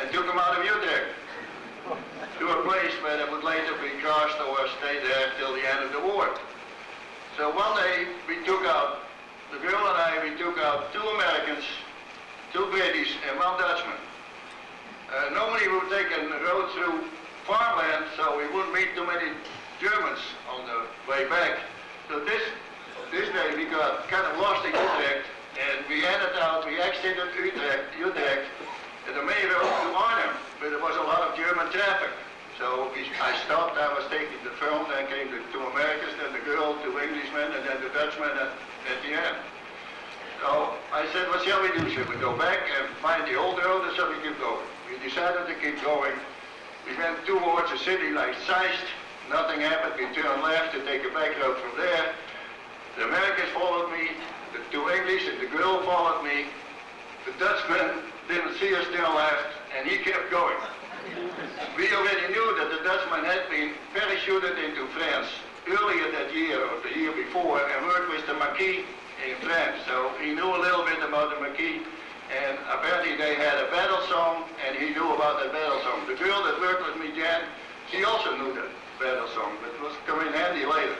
and took them out of Utrecht to a place where they would later be crossed or stay there till the end of the war. So one day we took out, the girl and I, we took out 2 Americans, 2 British and 1 Dutchman. Normally we would take a road through farmland, so we wouldn't meet too many Germans on the way back. So this day we got kind of lost in Utrecht, and we exited Utrecht, and the main road to Arnhem, but there was a lot of German traffic. So I stopped, I was taking the film, then came the 2 Americans, then the girl, 2 Englishmen, and then the Dutchman at the end. So I said, what shall we do? Should we go back and find the old road, or shall we keep going? We decided to keep going. We went towards a city like Zeist. Nothing happened. We turned left to take a back road from there. The Americans followed me. The 2 English and the girl followed me. The Dutchman didn't see us turn left, and he kept going. We already knew that the Dutchman had been parachuted into France earlier that year or the year before and worked with the Marquis in France. So he knew a little bit about the Marquis, and apparently they had a battle song, and he knew about that battle song. The girl that worked with me, Jan, she also knew that battle song, but it was coming handy later.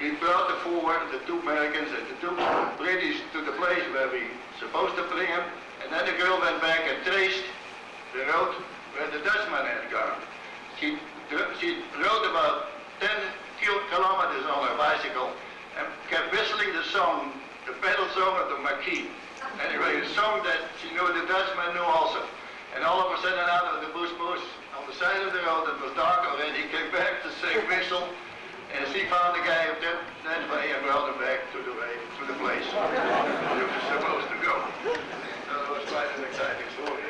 We brought the 2 Americans and the 2 British to the place where we supposed to bring them, and then the girl went back and traced the road where the Dutchman had gone. She rode about 10 kilometers on her bicycle and kept whistling the song, the battle song of the Marquis. Anyway, a song that she knew the Dutchman knew also. And all of a sudden out of the bush on the side of the road that was dark already, came back to say whistle, and she found the guy that way and brought him back to the place where he was supposed to go. So it was quite an exciting story.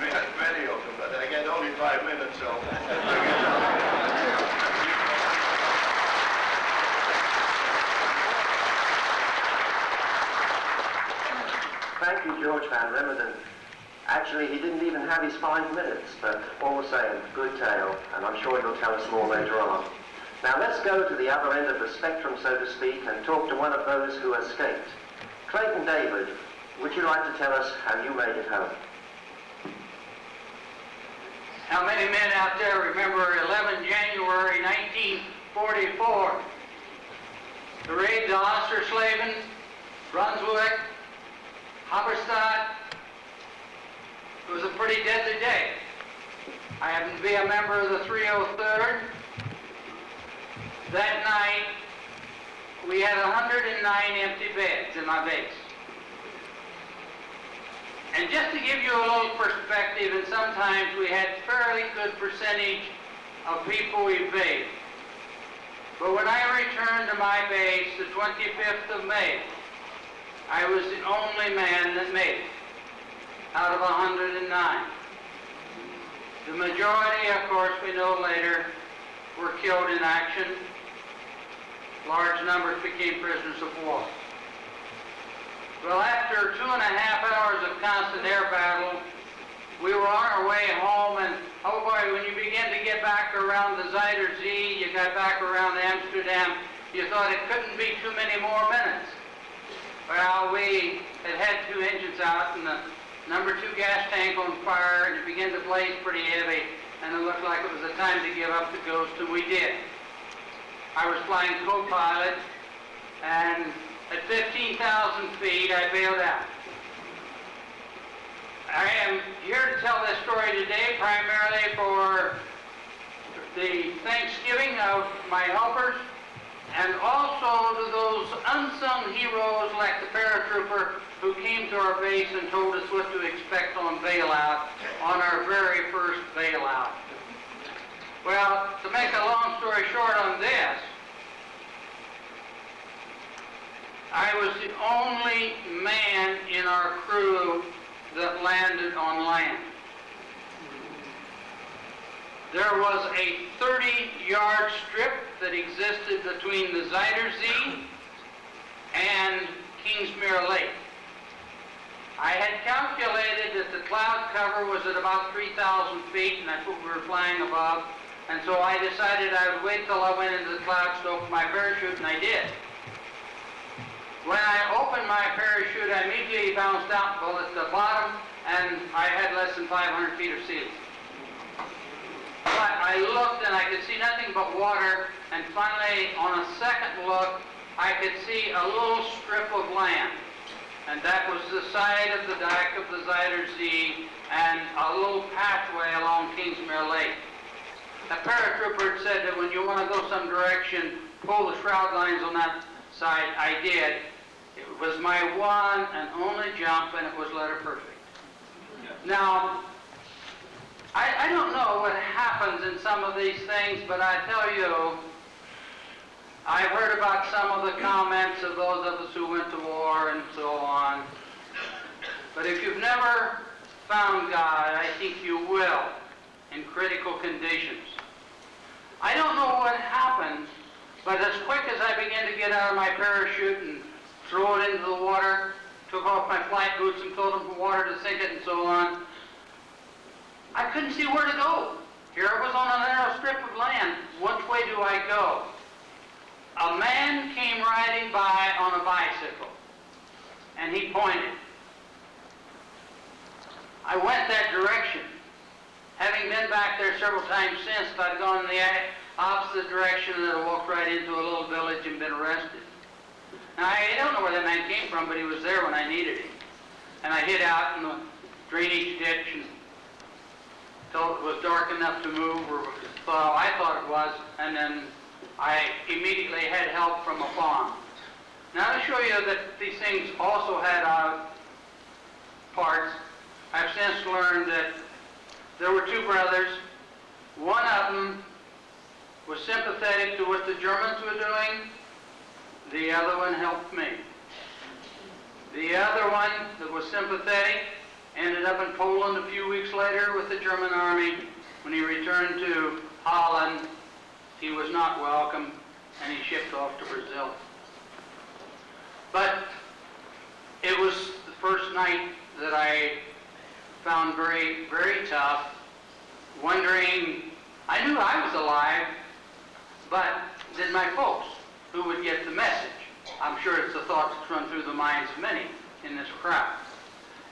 We had many of them, but I get only 5 minutes, so Thank you, George Van Remeden. Actually, he didn't even have his 5 minutes, but all the same, good tale, and I'm sure he'll tell us more later on. Now let's go to the other end of the spectrum, so to speak, and talk to one of those who escaped. Clayton David, would you like to tell us how you made it home? How many men out there remember 11 January 1944? The raids on Ossersleben, Brunswick, Halberstadt. It was a pretty deadly day. I happened to be a member of the 303rd. That night, we had 109 empty beds in my base. And just to give you a little perspective, and sometimes we had fairly good percentage of people evade. But when I returned to my base the 25th of May, I was the only man that made it out of 109. The majority, of course, we know later, were killed in action. Large numbers became prisoners of war. Well, after 2.5 hours of constant air battle, we were on our way home, and oh boy, when you began to get back around the Zuider Zee, you got back around Amsterdam, you thought it couldn't be too many more minutes. Well, we had 2 engines out, and the number 2 gas tank on fire, and it began to blaze pretty heavy, and it looked like it was the time to give up the ghost, and we did. I was flying co-pilot, and at 15,000 feet, I bailed out. I am here to tell this story today primarily for the thanksgiving of my helpers, and also to those unsung heroes like the paratrooper who came to our base and told us what to expect on bailout, on our very first bailout. Well, to make a long story short on this, I was the only man in our crew that landed on land. There was a 30-yard strip that existed between the Zuider Zee and Kingsmere Lake. I had calculated that the cloud cover was at about 3,000 feet, and that's what we were flying above. And so I decided I would wait till I went into the cloud stoke my parachute, and I did. When I opened my parachute, I immediately bounced out at the bottom, and I had less than 500 feet of ceiling. But I looked, and I could see nothing but water, and finally, on a second look, I could see a little strip of land. And that was the side of the dike of the Zuider Zee, and a little pathway along Kingsmere Lake. A paratrooper had said that when you want to go some direction, pull the shroud lines on that side. I did. It was my one and only jump, and it was letter perfect. Now, I don't know what happens in some of these things, but I tell you, I've heard about some of the comments of those of us who went to war and so on. But if you've never found God, I think you will in critical conditions. I don't know what happened, but as quick as I began to get out of my parachute and throw it into the water, took off my flight boots and filled them with water to sink it and so on, I couldn't see where to go. Here I was on a narrow strip of land. Which way do I go? A man came riding by on a bicycle, and he pointed. I went that direction. Having been back there several times since, I'd gone in the opposite direction, and I walked right into a little village and been arrested. Now, I don't know where that man came from, but he was there when I needed him. And I hid out in the drainage ditch until it was dark enough to move, or well, I thought it was, and then I immediately had help from a farm. Now, to show you that these things also had parts, I've since learned that there were 2 brothers. One of them was sympathetic to what the Germans were doing. The other one helped me. The other one that was sympathetic ended up in Poland a few weeks later with the German army. When he returned to Holland, he was not welcome, and he shipped off to Brazil. But it was the first night that I found very, very tough, wondering, I knew I was alive, but did my folks, who would get the message? I'm sure it's the thoughts that run through the minds of many in this crowd.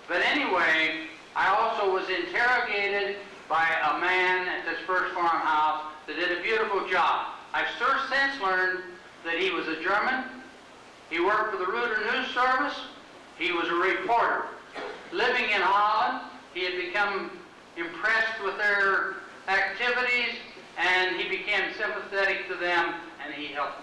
But anyway, I also was interrogated by a man at this first farmhouse that did a beautiful job. I've since learned that he was a German. He worked for the Reuter News Service. He was a reporter. Living in Holland, he had become impressed with their activities, and he became sympathetic to them, and he helped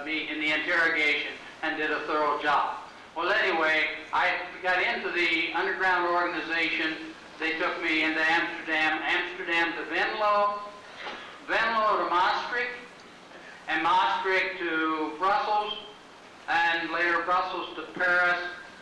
me in the interrogation and did a thorough job. Well, anyway, I got into the underground organization. They took me into Amsterdam, Amsterdam to Venlo, Venlo to Maastricht, and Maastricht to Brussels, and later Brussels to Paris,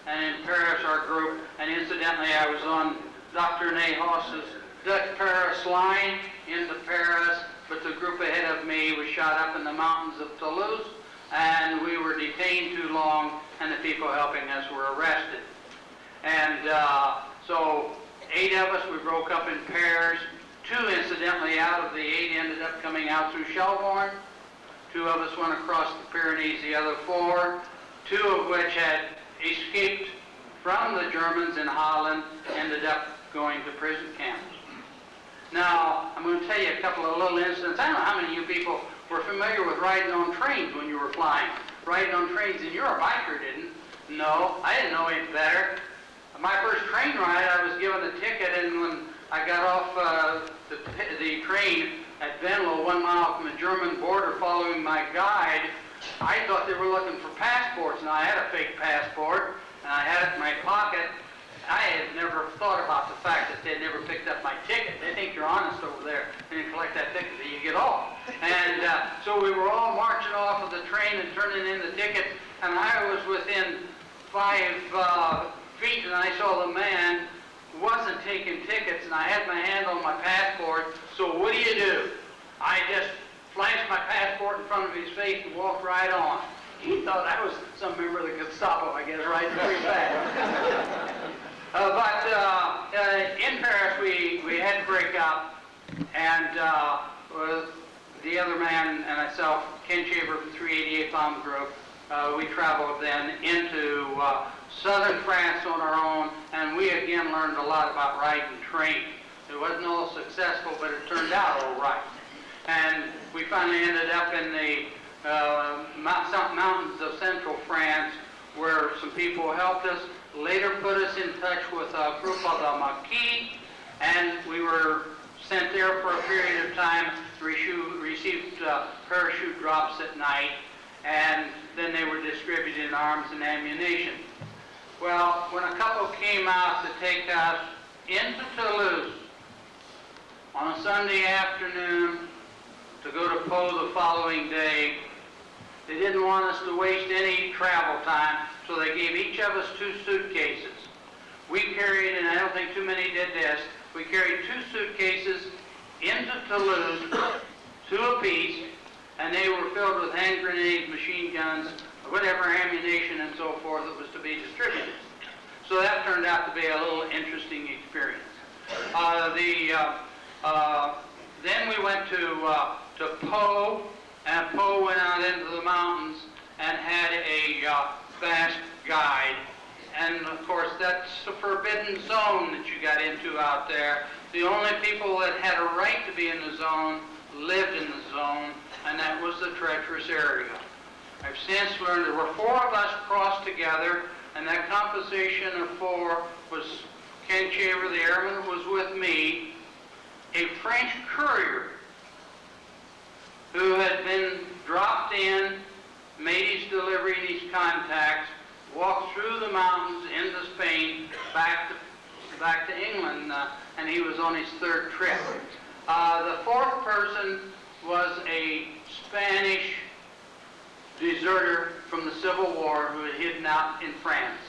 and in Paris our group, and incidentally I was on Dr. Nahos's Dutch Paris line into Paris, but the group ahead of me was shot up in the mountains of Toulouse, and we were detained too long, and the people helping us were arrested. And so 8 of us, we broke up in pairs. 2, incidentally, out of the 8 ended up coming out through Shelbourne. 2 of us went across the Pyrenees, the other 4, 2 of which had escaped from the Germans in Holland, ended up going to prison camps. Now, I'm going to tell you a couple of little incidents. I don't know how many of you people were familiar with riding on trains when you were flying. Riding on trains, and you're a biker, didn't? No, I didn't know any better. My first train ride, I was given a ticket, and when I got off the train at Wendling, 1 mile from the German border, following my guide, I thought they were looking for passports, and I had a fake passport, and I had it in my pocket. I had never thought about the fact that they'd never picked up my ticket. They think you're honest over there, and you collect that ticket till you get off. And so we were all marching off of the train and turning in the tickets, and I was within 5 feet, and I saw the man wasn't taking tickets, and I had my hand on my passport. So what do? I just flashed my passport in front of his face and walked right on. He thought I was some member of the Gestapo, I guess, riding pretty fast. But in Paris, we had to break up, and the other man and myself, Ken Shaver from 388 Bomb Group, we traveled then into southern France on our own, and we again learned a lot about riding trains. It wasn't all successful, but it turned out all right. And we finally ended up in the mountains of central France, where some people helped us, later put us in touch with a group of the Maquis, and we were sent there for a period of time, received parachute drops at night, and then they were distributed in arms and ammunition. Well, when a couple came out to take us into Toulouse on a Sunday afternoon to go to Pau the following day, they didn't want us to waste any travel time, so they gave each of us 2 suitcases. We carried, and I don't think too many did this, we carried 2 suitcases into Toulouse, 2 apiece, and they were filled with hand grenades, machine guns, whatever ammunition and so forth that was to be distributed. So that turned out to be a little interesting experience. Then we went to Pau, and Pau went out into the mountains and had a Basque guide. And of course, that's a forbidden zone that you got into out there. The only people that had a right to be in the zone lived in the zone, and that was the treacherous area. I've since learned there were 4 of us crossed together, and that composition of 4 was Ken Shaver, the airman, was with me, a French courier who had been dropped in, made his delivery and his contacts, walked through the mountains into Spain, back to England, and he was on his 3rd trip. The 4th person was a Spanish deserter from the Civil War who had hidden out in France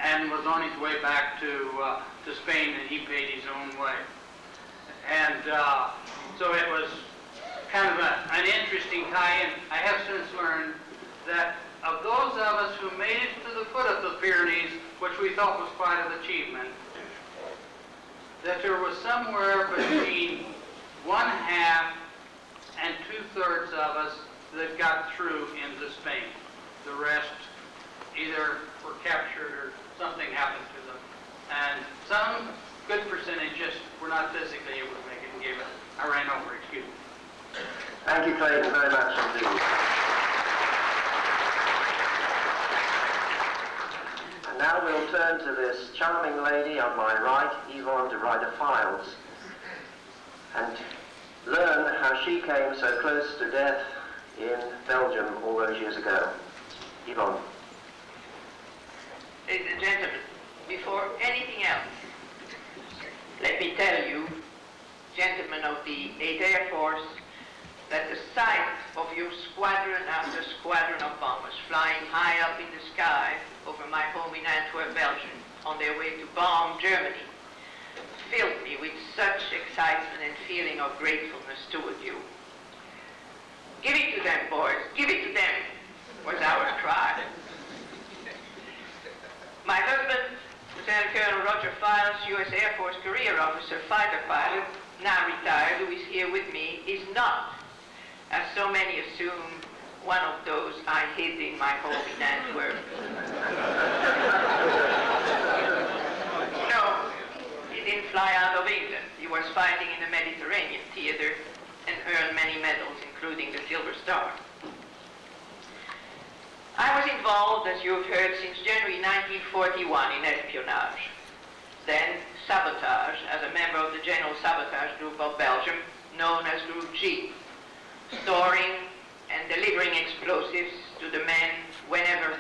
and was on his way back to Spain, and he paid his own way. And so it was kind of an interesting tie-in. I have since learned that of those of us who made it to the foot of the Pyrenees, which we thought was quite an achievement, that there was somewhere between 1/2 and 2/3 of us that got through into Spain. The rest either were captured or something happened to them. And some good percentage just were not physically able to make it and gave it. I ran over, excuse me. Thank you, Clayton, very much indeed. And now we'll turn to this charming lady on my right, Yvonne de Ryder-Files, and learn how she came so close to death in Belgium all those years ago. Yvonne. Ladies and gentlemen, before anything else, let me tell you, gentlemen of the 8th Air Force, that the sight of your squadron after squadron of bombers flying high up in the sky over my home in Antwerp, Belgium, on their way to bomb Germany, filled me with such excitement and feeling of gratefulness toward you. Give it to them, boys, give it to them, was our cry. My husband, Lieutenant Colonel Roger Files, U.S. Air Force career officer, fighter pilot, now retired, who is here with me, is not, as so many assume, one of those I hid in my home in Antwerp. No, he didn't fly out of England. He was fighting in the Mediterranean theater and earned many medals, including the Silver Star. I was involved, as you've heard, since January 1941 in espionage. Then sabotage as a member of the General Sabotage Group of Belgium, known as Group G, storing and delivering explosives to the men whenever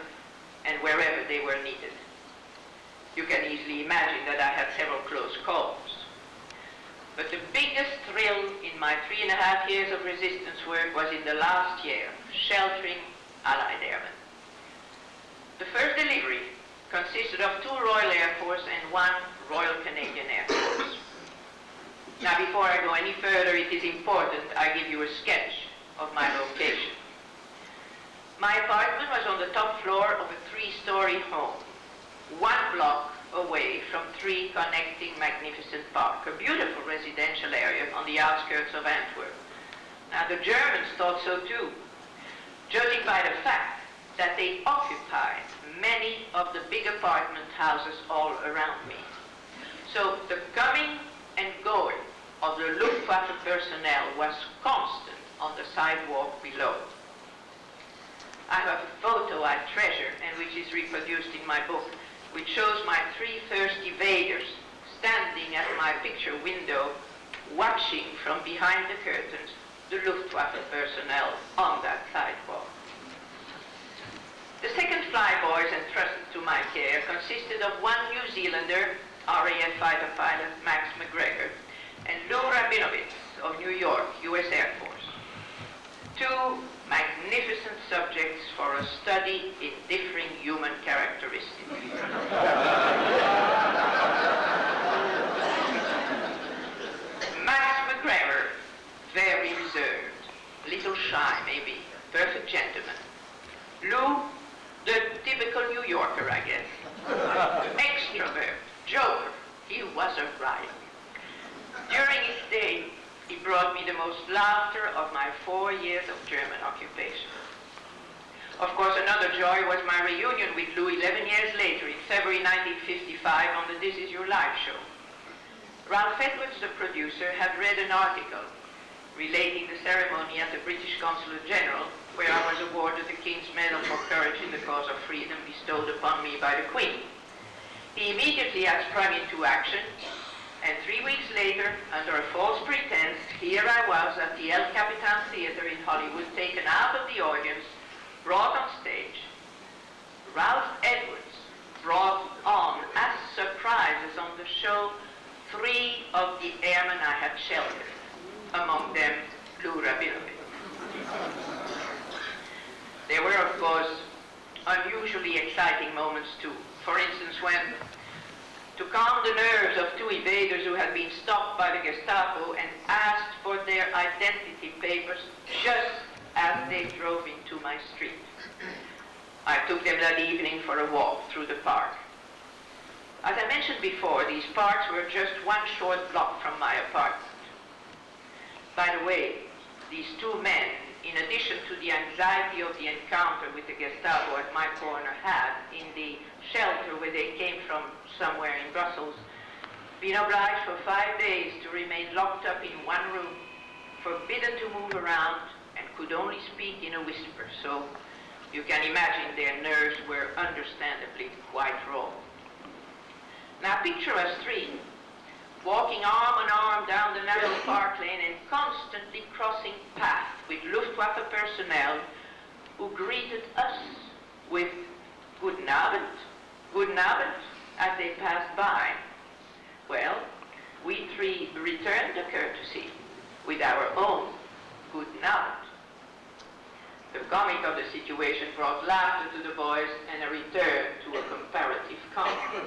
and wherever they were needed. You can easily imagine that I had several close calls. But the biggest thrill in my 3.5 years of resistance work was in the last year, sheltering Allied airmen. The first delivery consisted of 2 Royal Air Force and 1 Royal Canadian Air Force. Now, before I go any further, it is important I give you a sketch of my location. My apartment was on the top floor of a 3-story home, 1 block away from 3 connecting magnificent parks, a beautiful residential area on the outskirts of Antwerp. Now, the Germans thought so too, judging by the fact that they occupied many of the big apartment houses all around me. So the coming and going of the Luftwaffe personnel was constant on the sidewalk below. I have a photo I treasure and which is reproduced in my book, which shows my 3 first evaders standing at my picture window, watching from behind the curtains the Luftwaffe personnel on that sidewalk. The second flyboys entrusted to my care consisted of 1 New Zealander, RAF fighter pilot Max McGregor, and Lou Rabinovitz of New York, U.S. Air Force. 2 magnificent subjects for a study in differing human characteristics. Max McGregor, very reserved, little shy maybe, perfect gentleman. Lou, the typical New Yorker, I guess. Extrovert, joker, he was a riot. During his stay, he brought me the most laughter of my 4 years of German occupation. Of course, another joy was my reunion with Lou 11 years later in February 1955 on the This Is Your Life show. Ralph Edwards, the producer, had read an article relating the ceremony at the British Consulate General, where I was awarded the King's Medal for Courage in the Cause of Freedom bestowed upon me by the Queen. He immediately had sprung into action, and 3 weeks later, under a false pretense, here I was at the El Capitan Theater in Hollywood, taken out of the audience, brought on stage. Ralph Edwards brought on, as surprises on the show, 3 of the airmen I had sheltered, among them Lou Rabinovitz. There were, of course, unusually exciting moments too. For instance, when, to calm the nerves of 2 evaders who had been stopped by the Gestapo and asked for their identity papers just as they drove into my street, I took them that evening for a walk through the park. As I mentioned before, these parks were just 1 short block from my apartment. By the way, these 2 men, in addition to the anxiety of the encounter with the Gestapo at my corner, had, in the shelter where they came from somewhere in Brussels, been obliged for 5 days to remain locked up in 1 room, forbidden to move around, and could only speak in a whisper. So you can imagine their nerves were understandably quite raw. Now picture us 3, walking arm in arm down the narrow park lane and constantly crossing paths with Luftwaffe personnel who greeted us with "Guten Abend, Guten Abend," as they passed by. Well, we 3 returned the courtesy with our own "Guten Abend." The comic of the situation brought laughter to the boys and a return to a comparative calm.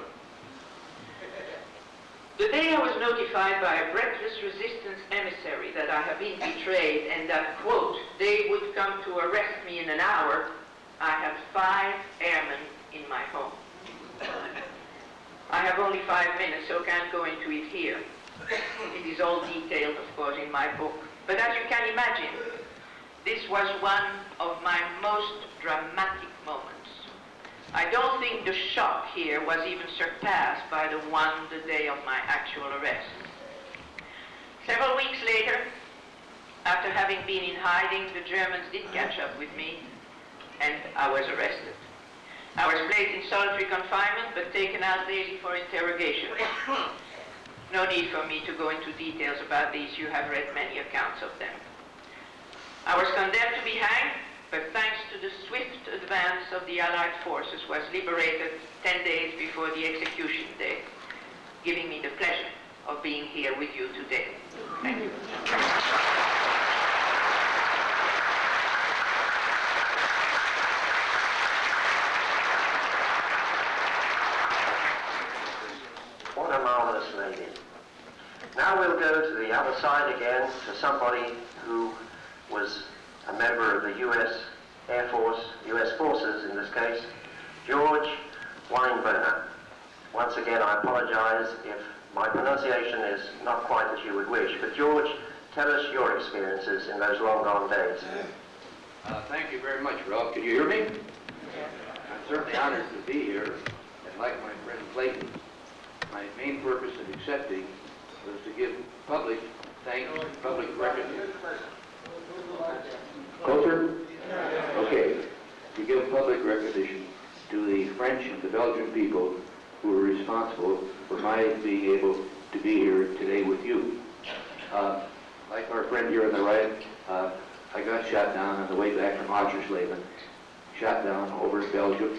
The day I was notified by a breathless resistance emissary that I had been betrayed and that, quote, they would come to arrest me in an hour, I had 5 airmen in my home. I have only 5 minutes, so can't go into it here. It is all detailed, of course, in my book. But as you can imagine, this was one of my most dramatic moments. I don't think the shock here was even surpassed by the one the day of my actual arrest. Several weeks later, after having been in hiding, the Germans did catch up with me, and I was arrested. I was placed in solitary confinement, but taken out daily for interrogation. No need for me to go into details about these. You have read many accounts of them. I was condemned to be hanged, but thanks to the swift advance of the Allied forces, was liberated 10 days before the execution day, giving me the pleasure of being here with you today. Thank you. What a marvelous lady. Now we'll go to the other side again, to somebody who was a member of the U.S. Air Force, U.S. Forces in this case, George Weinberger. Once again, I apologize if my pronunciation is not quite as you would wish, but George, tell us your experiences in those long gone days. Thank you very much, Ralph. Can you hear me? I'm certainly honored to be here, and like my friend Clayton, my main purpose in accepting was to give public thanks, public recognition. Closer? Okay. To give public recognition to the French and the Belgian people who were responsible for my being able to be here today with you. Like our friend here on the right, I got shot down on the way back from Oschersleben, shot down over in Belgium.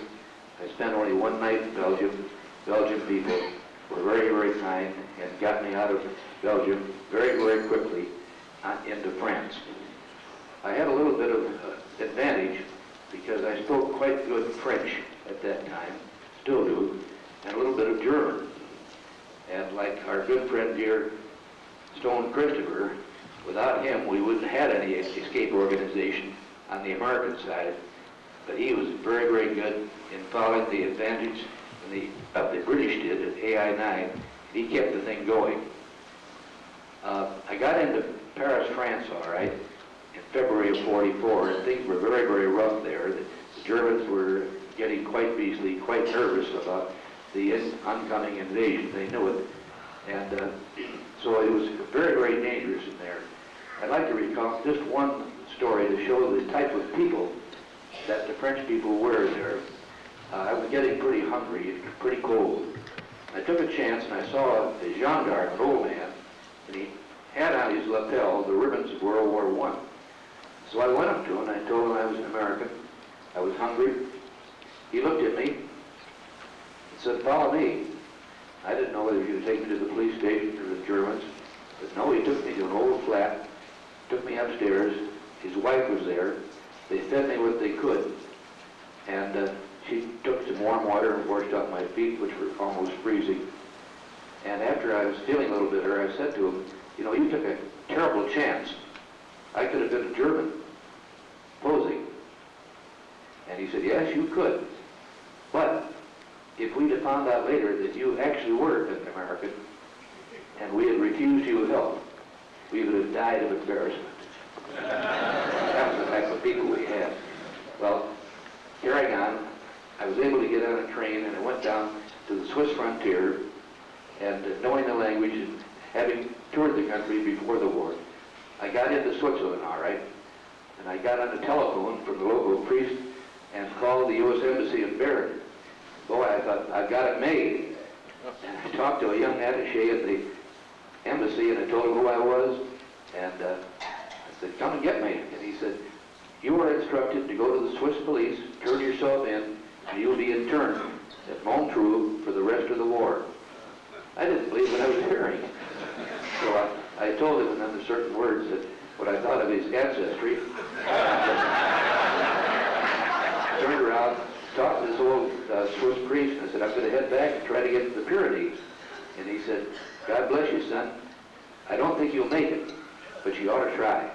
I spent only one night in Belgium. Belgian people were very, very kind and got me out of Belgium very, very quickly into France. I had a little bit of advantage because I spoke quite good French at that time, still do, and a little bit of German. And like our good friend here, Stone Christopher, without him we wouldn't have had any escape organization on the American side. But he was very, very good in following the advantage that the British did at AI-9. He kept the thing going. I got into Paris, France, all right, in February of '44, and things were very, very rough there. The Germans were getting quite beastly, quite nervous about the oncoming invasion. They knew it. And so it was very, very dangerous in there. I'd like to recall just one story to show the type of people that the French people were there. I was getting pretty hungry, pretty cold. I took a chance and I saw a gendarme, an old man, and he had on his lapel the ribbons of World War I. So I went up to him and I told him I was an American. I was hungry. He looked at me and said, "Follow me." I didn't know whether he would take me to the police station or the Germans, but no, he took me to an old flat, took me upstairs. His wife was there. They fed me what they could, and she took some warm water and washed off my feet, which were almost freezing. And after I was feeling a little better, I said to him, "You know, you took a terrible chance. I could have been a German posing." And he said, "Yes, you could. But if we'd have found out later that you actually were an American and we had refused you help, we would have died of embarrassment." That was the type of people we had. Well, carrying on, I was able to get on a train and I went down to the Swiss frontier, and knowing the language and having toured the country before the war, I got into Switzerland, all right, and I got on the telephone from the local priest and called the U.S. Embassy in Bern. Boy, I thought, I've got it made. And I talked to a young attaché at the embassy and I told him who I was, and I said, "Come and get me." And he said, "You are instructed to go to the Swiss police, turn yourself in, and you'll be interned at Montreux for the rest of the war." I didn't believe what I was hearing. So I told him in under certain words that what I thought of his ancestry. Turned around, talked to this old Swiss priest, and I said, "I'm going to head back and try to get to the Pyrenees." And he said, "God bless you, son. I don't think you'll make it, but you ought to try."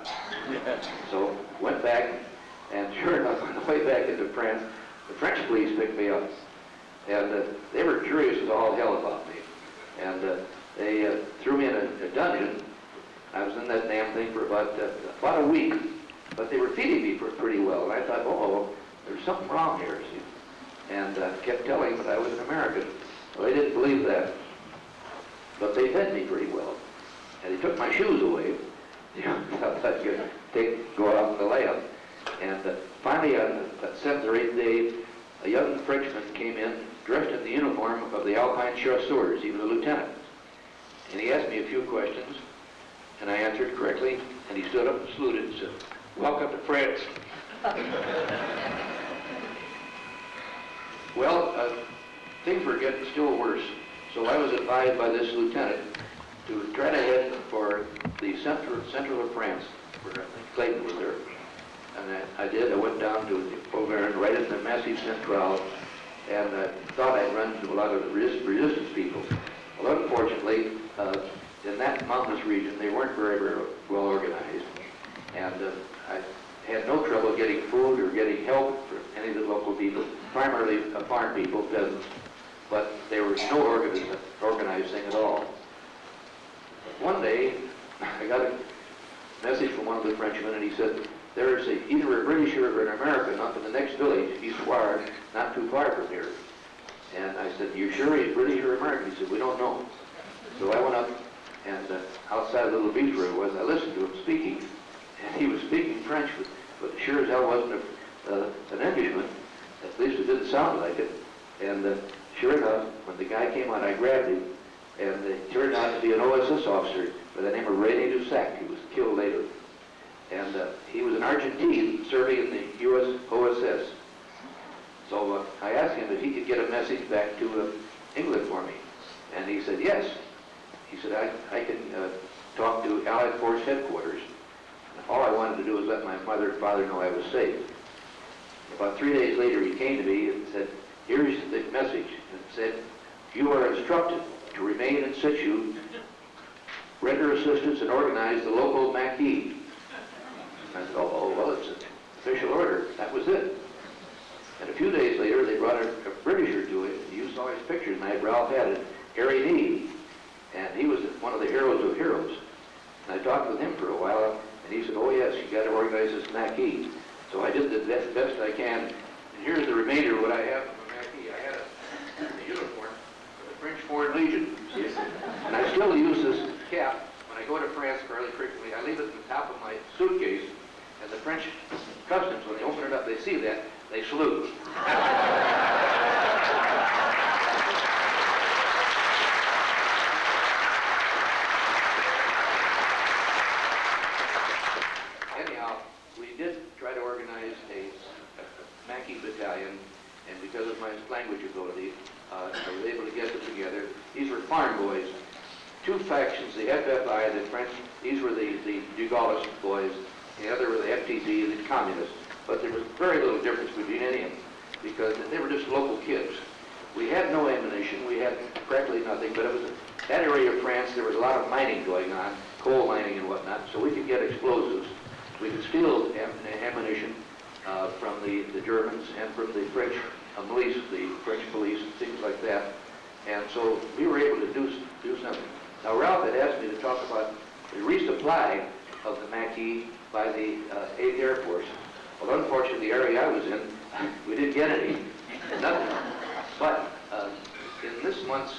So went back, and sure enough, on the way back into France, the French police picked me up. And they were curious as all hell about me. And they threw me in a dungeon. I was in that damn thing for about a week. But they were feeding me pretty well. And I thought, oh, there's something wrong here, see. And kept telling them that I was an American. Well, they didn't believe that. But they fed me pretty well. And they took my shoes away. You know, I thought you'd go out in the layup. And finally, on the 7th or 8th day, a young Frenchman came in, dressed in the uniform of the Alpine Chasseurs. He was a lieutenant. And he asked me a few questions, and I answered correctly, and he stood up and saluted and said, "Welcome to France." Well, things were getting still worse, so I was advised by this lieutenant to try to head for the central of France, where I think Clayton was there. And I did. I went down to the Auvergne, right in the Massif Central, and I thought I'd run into a lot of the resistance people. Well, unfortunately, in that mountainous region, they weren't very, very well organized. And I had no trouble getting food or getting help from any of the local people, primarily farm people, peasants, but there was no organized thing at all. One day, I got a message from one of the Frenchmen, and he said, "There's either a British or an American up in the next village, East-Loire, not too far from here." And I said, "You sure he's British or American?" He said, "We don't know." So I went up, and outside the little beach where it was, I listened to him speaking, and he was speaking French, but sure as hell wasn't an Englishman. At least it didn't sound like it. And sure enough, when the guy came out, I grabbed him, and it turned out to be an OSS officer by the name of René Dussac. He was killed later. And he was an Argentine serving in the U.S. OSS. So I asked him if he could get a message back to England for me. And he said, yes. He said, I can talk to Allied Force headquarters. And all I wanted to do was let my mother and father know I was safe. About 3 days later, he came to me and said, here's the message. And it said, you are instructed to remain in situ, render assistance, and organize the local maquis. I said, oh, well, it's an official order. That was it. And a few days later, they brought a Britisher to it. You saw his pictures, and I had Ralph had it, Harry Knee. And he was one of the heroes of heroes. And I talked with him for a while, and he said, oh, yes, you got to organize this maquis. So I did the best I can. And here's the remainder of what I have from the maquis. I had a uniform for the French Foreign Legion. And I still use this cap when I go to France fairly frequently. I leave it in the top of my suitcase. And the French customs, when they open it up, they see that, they salute. Anyhow, we did try to organize a Maquis battalion, and because of my language ability, I was able to get them together. These were farm boys. Two factions, the FFI, the French, these were the de Gaullist boys. The other were the FTD, the communists. But there was very little difference between any of them because they were just local kids. We had no ammunition. We had practically nothing, but it was that area of France, there was a lot of mining going on, coal mining and whatnot, so we could get explosives. We could steal ammunition from the Germans and from the French milice, the French police, things like that. And so we were able to do something. Now, Ralph had asked me to talk about the resupply of the Maquis by the 8th Air Force. Well, unfortunately, the area I was in, we didn't get any, nothing. But in this month's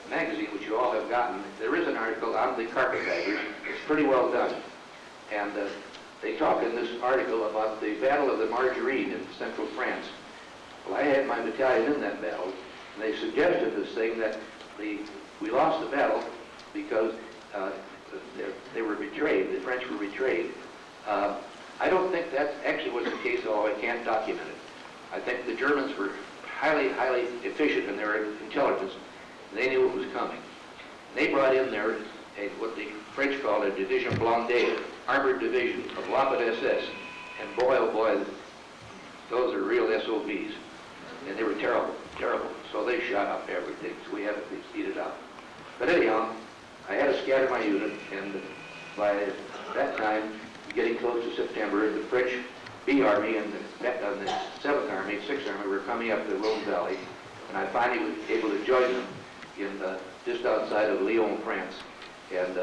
magazine, which you all have gotten, there is an article on the carpetbaggers. It's pretty well done. And they talk in this article about the Battle of the Margarine in central France. Well, I had my battalion in that battle, and they suggested this thing that we lost the battle because they were betrayed, the French were betrayed. I don't think that actually was the case, although I can't document it. I think the Germans were highly efficient in their intelligence. They knew what was coming. They brought in there what the French called a division blindée, armored division of Wapit SS. And boy, oh boy, those are real SOBs. And they were terrible, terrible. so they shot up everything, so we had to speed it up. But anyhow, I had to scatter my unit, and by that time, getting close to September, the French B Army and the 7th Army, 6th Army were coming up the Rhone Valley, and I finally was able to join them in just outside of Lyon, France, and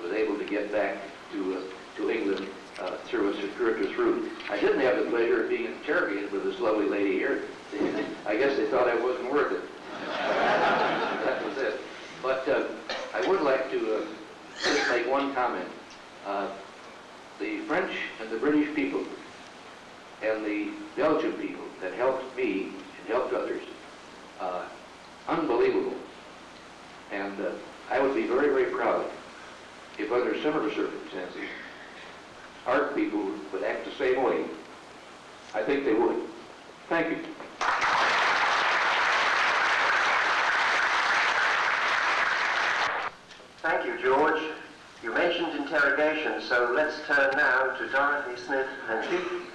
was able to get back to England through a circuitous route. I didn't have the pleasure of being interrogated with this lovely lady here. I guess they thought I wasn't worth it. That was it. But I would like to just make one comment. The French and the British people and the Belgian people that helped me and helped others, unbelievable. And I would be very, very proud if under similar circumstances, our people would act the same way. I think they would. Thank you. Thank you, George. You mentioned interrogation, so let's turn now to Dorothy Smith and Keith.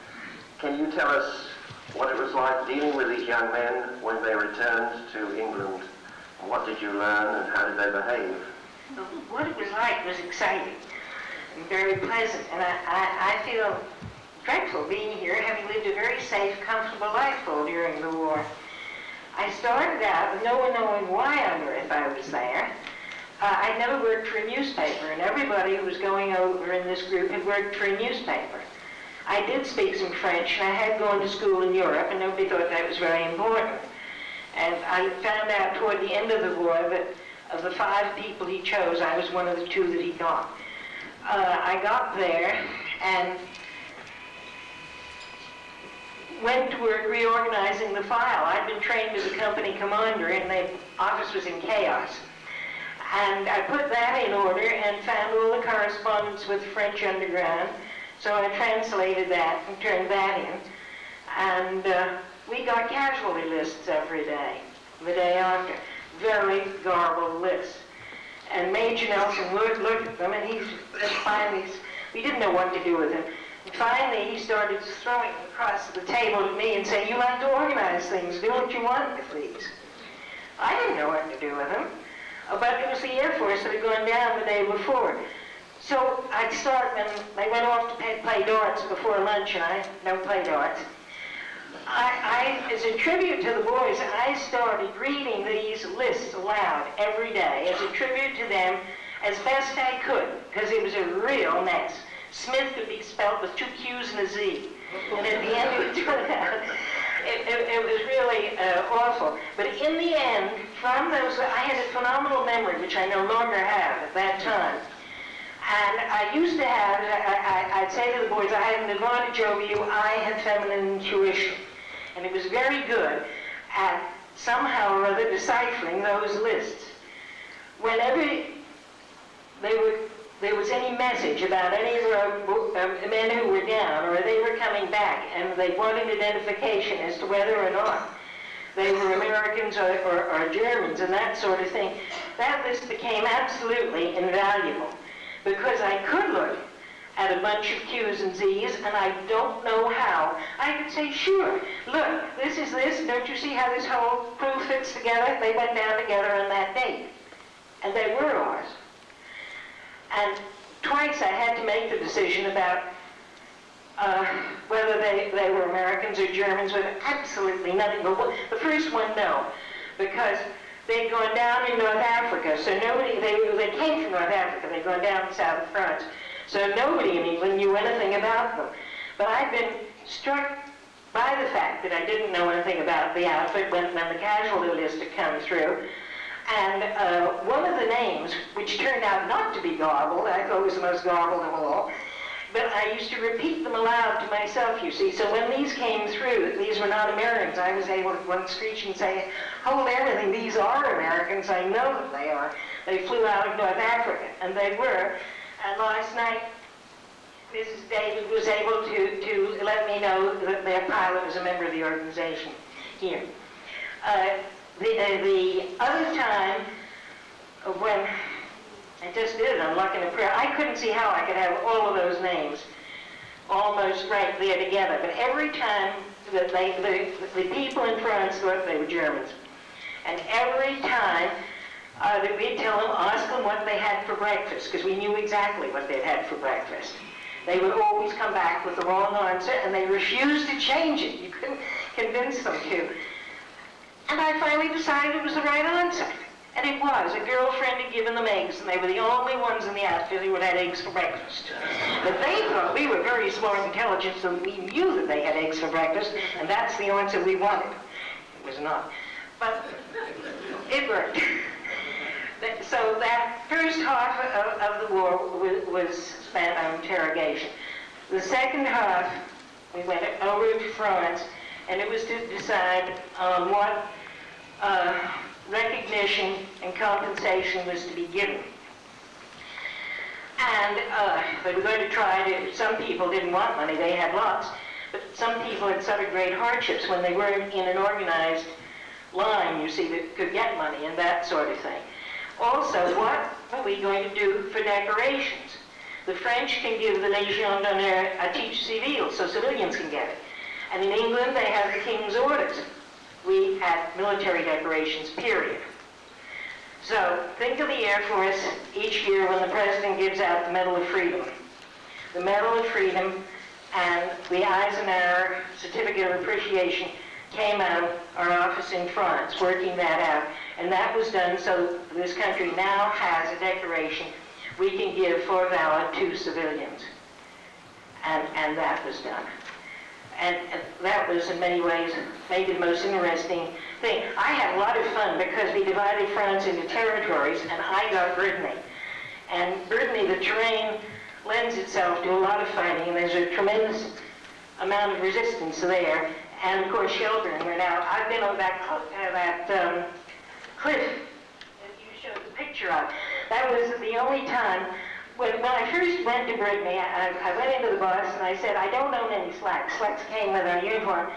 Can you tell us what it was like dealing with these young men when they returned to England? What did you learn and how did they behave? What it was like was exciting and very pleasant, and I feel dreadful being here, having lived a very safe, comfortable life all during the war. I started out with no one knowing why on earth I was there. I'd never worked for a newspaper, and everybody who was going over in this group had worked for a newspaper. I did speak some French, and I had gone to school in Europe, and nobody thought that was very important. And I found out toward the end of the war that of the 5 people he chose, I was one of the 2 that he got. I got there and went to work reorganizing the file. I'd been trained as a company commander, and the office was in chaos. And I put that in order and found all the correspondence with French underground. So I translated that and turned that in. And we got casualty lists every day, the day after. Very garbled lists. And Major Nelson would look at them, and we didn't know what to do with him. And finally, he started throwing them across the table at me and saying, "You like to organize things, do what you want with these." I didn't know what to do with them. But it was the Air Force that had gone down the day before. So I'd start when they went off to play darts before lunch, and I don't play darts. As a tribute to the boys, I started reading these lists aloud every day as a tribute to them as best I could, because it was a real mess. Smith could be spelled with 2 Q's and a Z. And at the end it turned out, it was really awful. But in the end, from those, I had a phenomenal memory, which I no longer have at that time. And I used to have, I'd say to the boys, I had an advantage over you, I had feminine intuition. And it was very good at somehow or other deciphering those lists. Whenever there was any message about any of the men who were down, or they were coming back, and they wanted identification as to whether or not they were Americans or Germans and that sort of thing, that list became absolutely invaluable. Because I could look at a bunch of Q's and Z's, and I don't know how. I could say, sure, look, this is this, don't you see how this whole crew fits together? They went down together on that date. And they were ours. And twice I had to make the decision about whether they were Americans or Germans with absolutely nothing. But the first one, no, because they'd gone down in North Africa, so nobody, they came from North Africa, they'd gone down to south of France, so nobody in England knew anything about them. But I'd been struck by the fact that I didn't know anything about the outfit when the casualty list had come through. And one of the names, which turned out not to be garbled, I thought was the most garbled of all, but I used to repeat them aloud to myself, you see. So when these came through, that these were not Americans, I was able to one screech and say, hold everything, these are Americans, I know that they are. They flew out of North Africa, and they were. And last night, Mrs. David was able to let me know that their pilot was a member of the organization here. The other time when I just did it on luck and a prayer, I couldn't see how I could have all of those names almost right there together. But every time that the people in France thought they were Germans. And every time that we'd tell them, ask them what they had for breakfast, because we knew exactly what they'd had for breakfast. They would always come back with the wrong answer, and they refused to change it. You couldn't convince them to. And I finally decided it was the right answer. And it was. A girlfriend had given them eggs, and they were the only ones in the outfit who had eggs for breakfast. But they thought we were very smart and intelligent, so we knew that they had eggs for breakfast, and that's the answer we wanted. It was not. But it worked. So that first half of the war was spent on interrogation. The second half, we went over to France, and it was to decide on what recognition and compensation was to be given. And they were going to try to, some people didn't want money, they had lots, but some people had suffered great hardships when they weren't in an organized line, you see, that could get money and that sort of thing. Also, what are we going to do for decorations? The French can give the Légion d'honneur à titre civil, so civilians can get it. And in England, they have the King's Orders. We had military decorations, period. So, think of the Air Force each year when the President gives out the Medal of Freedom. The Medal of Freedom and the Eisenhower Certificate of Appreciation came out of our office in France, working that out. And that was done so this country now has a decoration we can give for valor to civilians. And that was done. And that was, in many ways, maybe the most interesting thing. I had a lot of fun because we divided France into territories, and I got Brittany. And Brittany, the terrain lends itself to a lot of fighting, and there's a tremendous amount of resistance there. And, of course, sheltering went out. I've been on that cliff that you showed the picture of. That was the only time. When I first went to Brittany, I went into the bus and I said, I don't own any slacks. Slacks came with our uniform.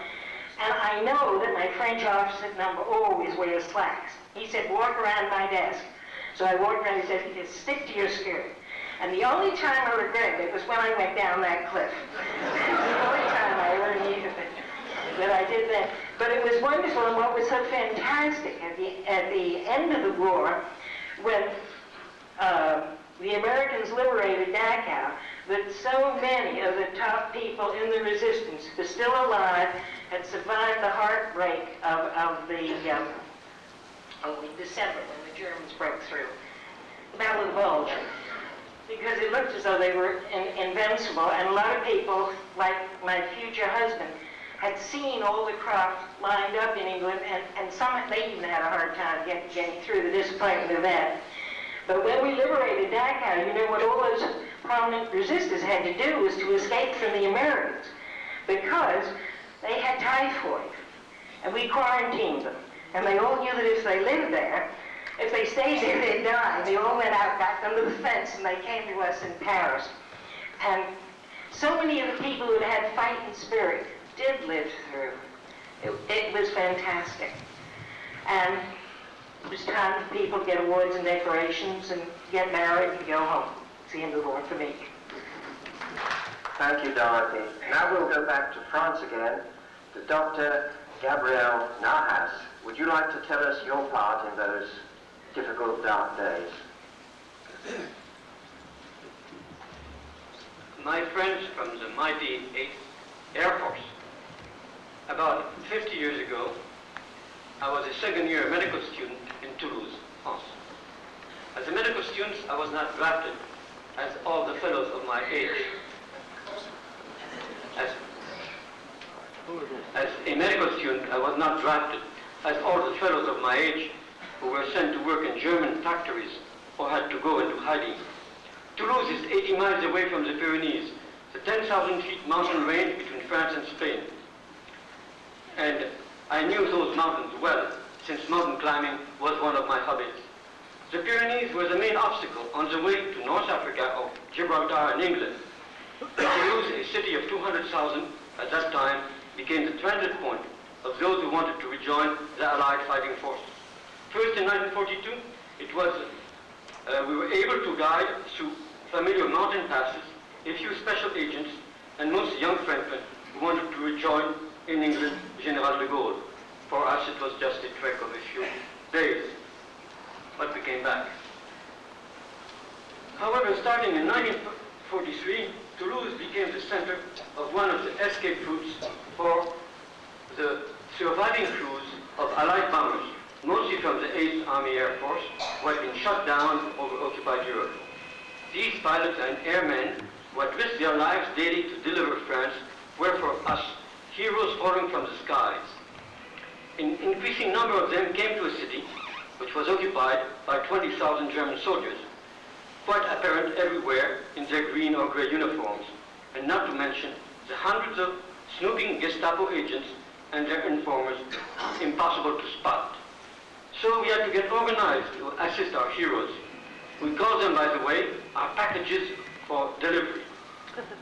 And I know that my French officer number always wears slacks. He said, walk around my desk. So I walked around, he said, just stick to your skirt. And the only time I regretted it was when I went down that cliff. The only time I ever needed it. That I did that. But it was wonderful, and what was so fantastic at the end of the war, when the Americans liberated Dachau, that so many of the top people in the resistance were still alive, had survived the heartbreak of the December when the Germans broke through. The Battle of the Bulge. Because it looked as though they were invincible, and a lot of people, like my future husband, had seen all the craft lined up in England, and some, they even had a hard time getting through the disappointment of that. But when we liberated Dachau, you know what all those prominent resistors had to do was to escape from the Americans, because they had typhoid, and we quarantined them. And they all knew that if they lived there, if they stayed there, they'd die. They all went out back under the fence, and they came to us in Paris. And so many of the people who had fighting spirit did live through. It was fantastic. And it was time for people to get awards and decorations and get married and go home. It's the end of the war for me. Thank you, Dorothy. Now we'll go back to France again to Dr. Gabrielle Nahas. Would you like to tell us your part in those difficult, dark days? My friends from the mighty 8th Air Force. About 50 years ago, I was a second-year medical student in Toulouse, France. As a medical student, I was not drafted as all the fellows of my age. As a medical student, I was not drafted as all the fellows of my age who were sent to work in German factories or had to go into hiding. Toulouse is 80 miles away from the Pyrenees, the 10,000 feet mountain range between France and Spain. And I knew those mountains well, since mountain climbing was one of my hobbies. The Pyrenees were the main obstacle on the way to North Africa or Gibraltar in England. Toulouse, a city of 200,000 at that time, became the transit point of those who wanted to rejoin the Allied fighting forces. First in 1942, it was, we were able to guide through familiar mountain passes a few special agents and most young Frenchmen who wanted to rejoin in England General de Gaulle. For us, it was just a trek of a few days, but we came back. However, starting in 1943, Toulouse became the center of one of the escape routes for the surviving crews of Allied bombers, mostly from the 8th Army Air Force, who had been shot down over occupied Europe. These pilots and airmen who had risked their lives daily to deliver France were for us heroes falling from the skies. An increasing number of them came to a city which was occupied by 20,000 German soldiers, quite apparent everywhere in their green or gray uniforms, and not to mention the hundreds of snooping Gestapo agents and their informers, impossible to spot. So we had to get organized to assist our heroes. We call them, by the way, our packages for delivery.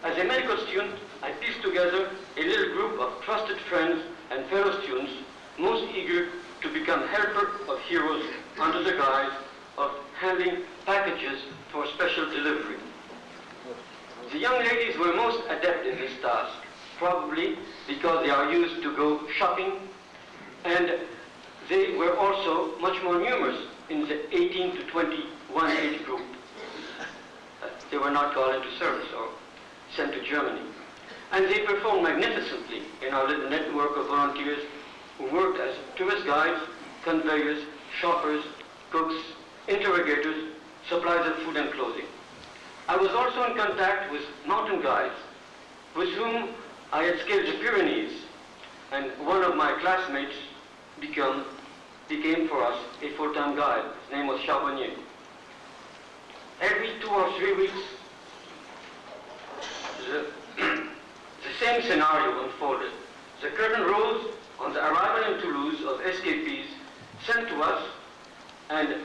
As a medical student, I pieced together a little group of trusted friends and fellow students, most eager to become helper of heroes under the guise of handling packages for special delivery. The young ladies were most adept in this task, probably because they are used to go shopping, and they were also much more numerous in the 18 to 21 age group. They were not called into service or sent to Germany. And they performed magnificently in our little network of volunteers who worked as tourist guides, conveyors, shoppers, cooks, interrogators, suppliers of food and clothing. I was also in contact with mountain guides, with whom I had scaled the Pyrenees, and one of my classmates became for us a full-time guide. His name was Charbonnier. Every 2 or 3 weeks, the same scenario unfolded. The curtain rose on the arrival in Toulouse of escapees sent to us and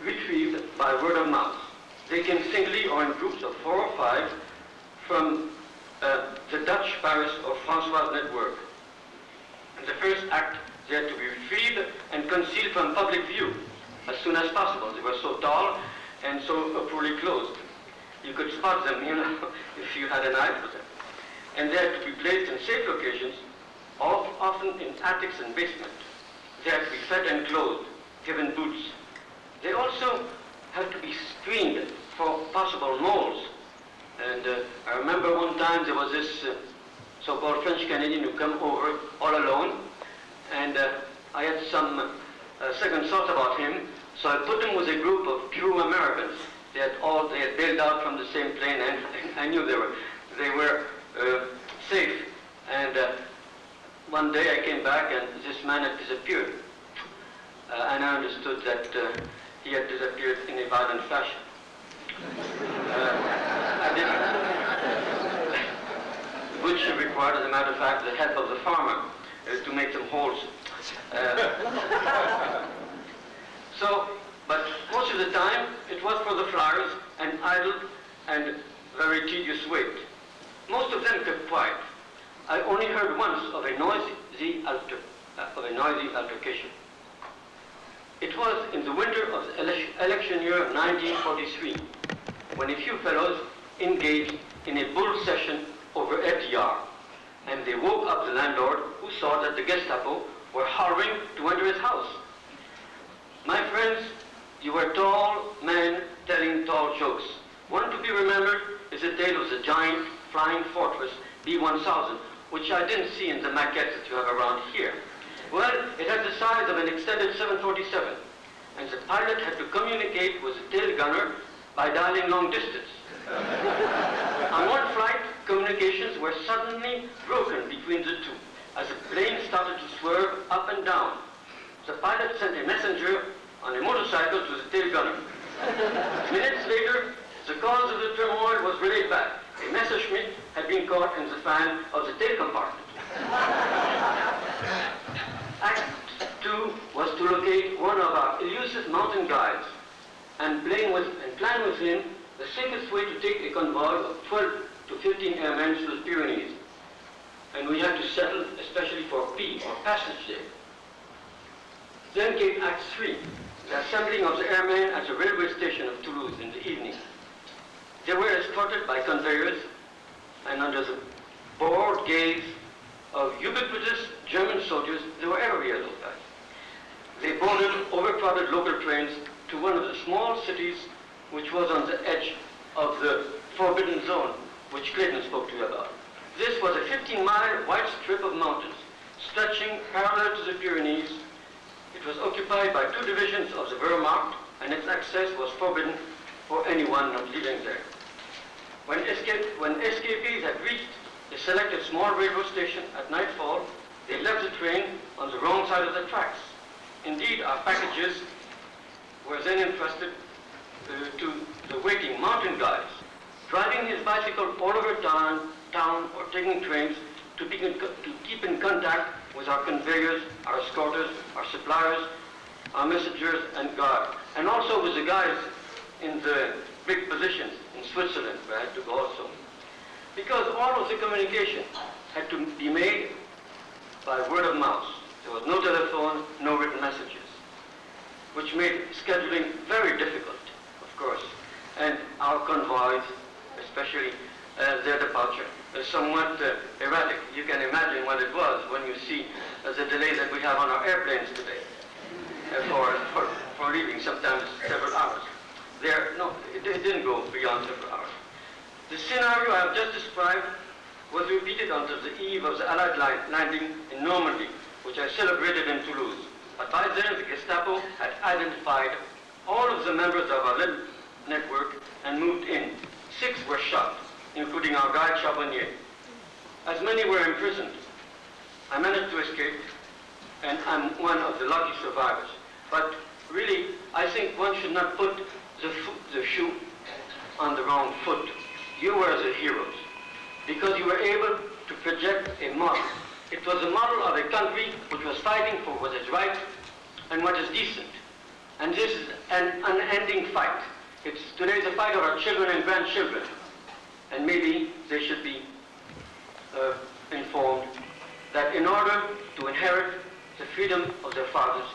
retrieved by word of mouth. They came singly or in groups of 4 or 5 from the Dutch Paris or François network. In the first act, they had to be retrieved and concealed from public view as soon as possible. They were so tall and so poorly clothed. You could spot them, if you had an eye for them. And they had to be placed in safe locations, often in attics and basements. They had to be fed and clothed, given boots. They also had to be screened for possible moles. And I remember one time there was this so-called French Canadian who came over all alone, and I had some second thoughts about him, so I put him with a group of true Americans. They had bailed out from the same plane, and I knew they were safe. And one day I came back, and this man had disappeared, and I understood that he had disappeared in a violent fashion. Which required, as a matter of fact, the help of the farmer to make some holes. But most of the time, it was for the flyers, and idle and very tedious wait. Most of them kept quiet. I only heard once of a noisy altercation. It was in the winter of the election year of 1943, when a few fellows engaged in a bull session over FDR, and they woke up the landlord, who saw that the Gestapo were hollering to enter his house. My friends, you were tall men telling tall jokes. One to be remembered is the tale of the giant flying fortress B-1000, which I didn't see in the maquettes that you have around here. Well, it had the size of an extended 747, and the pilot had to communicate with the tail gunner by dialing long distance. On one flight, communications were suddenly broken between the two, as the plane started to swerve up and down. The pilot sent a messenger on a motorcycle to the tail gunner. Minutes later, the cause of the turmoil was relayed back. A Messerschmitt had been caught in the fan of the tail compartment. Act 2 was to locate one of our elusive mountain guides and plan with him the safest way to take a convoy of 12 to 15 airmen to the Pyrenees. And we had to settle especially for P, or passage day. Then came Act 3, the assembling of the airmen at the railway station of Toulouse in the evening. They were escorted by conveyors and under the bored gaze of ubiquitous German soldiers. They were everywhere, those guys. They boarded overcrowded local trains to one of the small cities which was on the edge of the forbidden zone, which Clayton spoke to you about. This was a 15-mile wide strip of mountains stretching parallel to the Pyrenees. It was occupied by 2 divisions of the Wehrmacht, and its access was forbidden for anyone not living there. When escapees had reached a selected small railroad station at nightfall, they left the train on the wrong side of the tracks. Indeed, our packages were then entrusted to the waiting mountain guides, driving his bicycle all over town or taking trains to keep in contact with our conveyors, our escorters, our suppliers, our messengers and guards, and also with the guys in the big positions in Switzerland, where I had to go also. Because all of the communication had to be made by word of mouth. There was no telephone, no written messages, which made scheduling very difficult, of course. And our convoys, especially their departure, somewhat erratic. You can imagine what it was when you see the delay that we have on our airplanes today for leaving, sometimes several hours. It didn't go beyond several hours. The scenario I have just described was repeated until the eve of the Allied landing in Normandy, which I celebrated in Toulouse. But by then, the Gestapo had identified all of the members of our little network and moved in. 6 were shot, including our guide Charbonnier. As many were imprisoned. I managed to escape, and I'm one of the lucky survivors. But really, I think one should not put the shoe on the wrong foot. You were the heroes, because you were able to project a model. It was a model of a country which was fighting for what is right and what is decent. And this is an unending fight. It's today the fight of our children and grandchildren. And maybe they should be informed that in order to inherit the freedom of their fathers,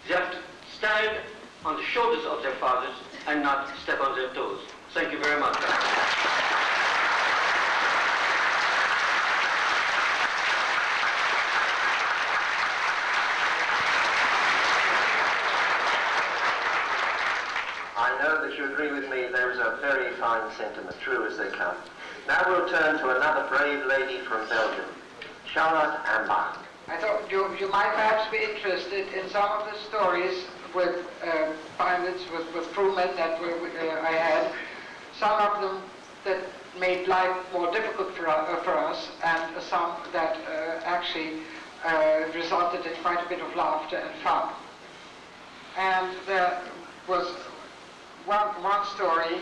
they have to stand on the shoulders of their fathers and not step on their toes. Thank you very much. I know that you agree with me, there is a very fine sentiment, true as they come. Now we'll turn to another brave lady from Belgium, Charlotte Ambach. I thought you might perhaps be interested in some of the stories with pilots, with crewmen that I had. Some of them that made life more difficult for us, and some that actually resulted in quite a bit of laughter and fun. And there was one story.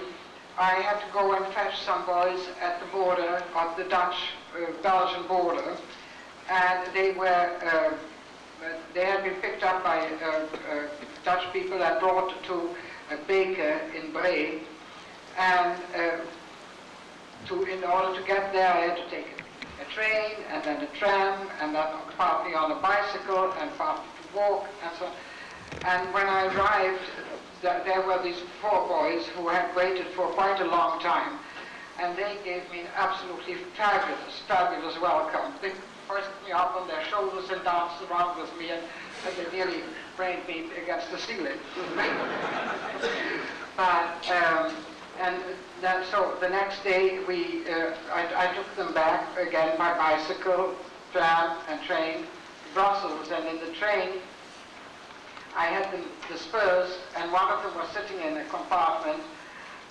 I had to go and fetch some boys at the border, of the Dutch-Belgian border, and they had been picked up by Dutch people and brought to a baker in Bray, and in order to get there, I had to take a train, and then a tram, and then partly on a bicycle, and partly to walk, and so on. And when I arrived, there were these 4 boys who had waited for quite a long time, and they gave me an absolutely fabulous welcome. They hoisted me up on their shoulders and danced around with me, and they nearly brained me against the ceiling. But, and then, so the next day, I took them back again by bicycle, tram, and train to Brussels, and in the train, I had them dispersed, and one of them was sitting in a compartment,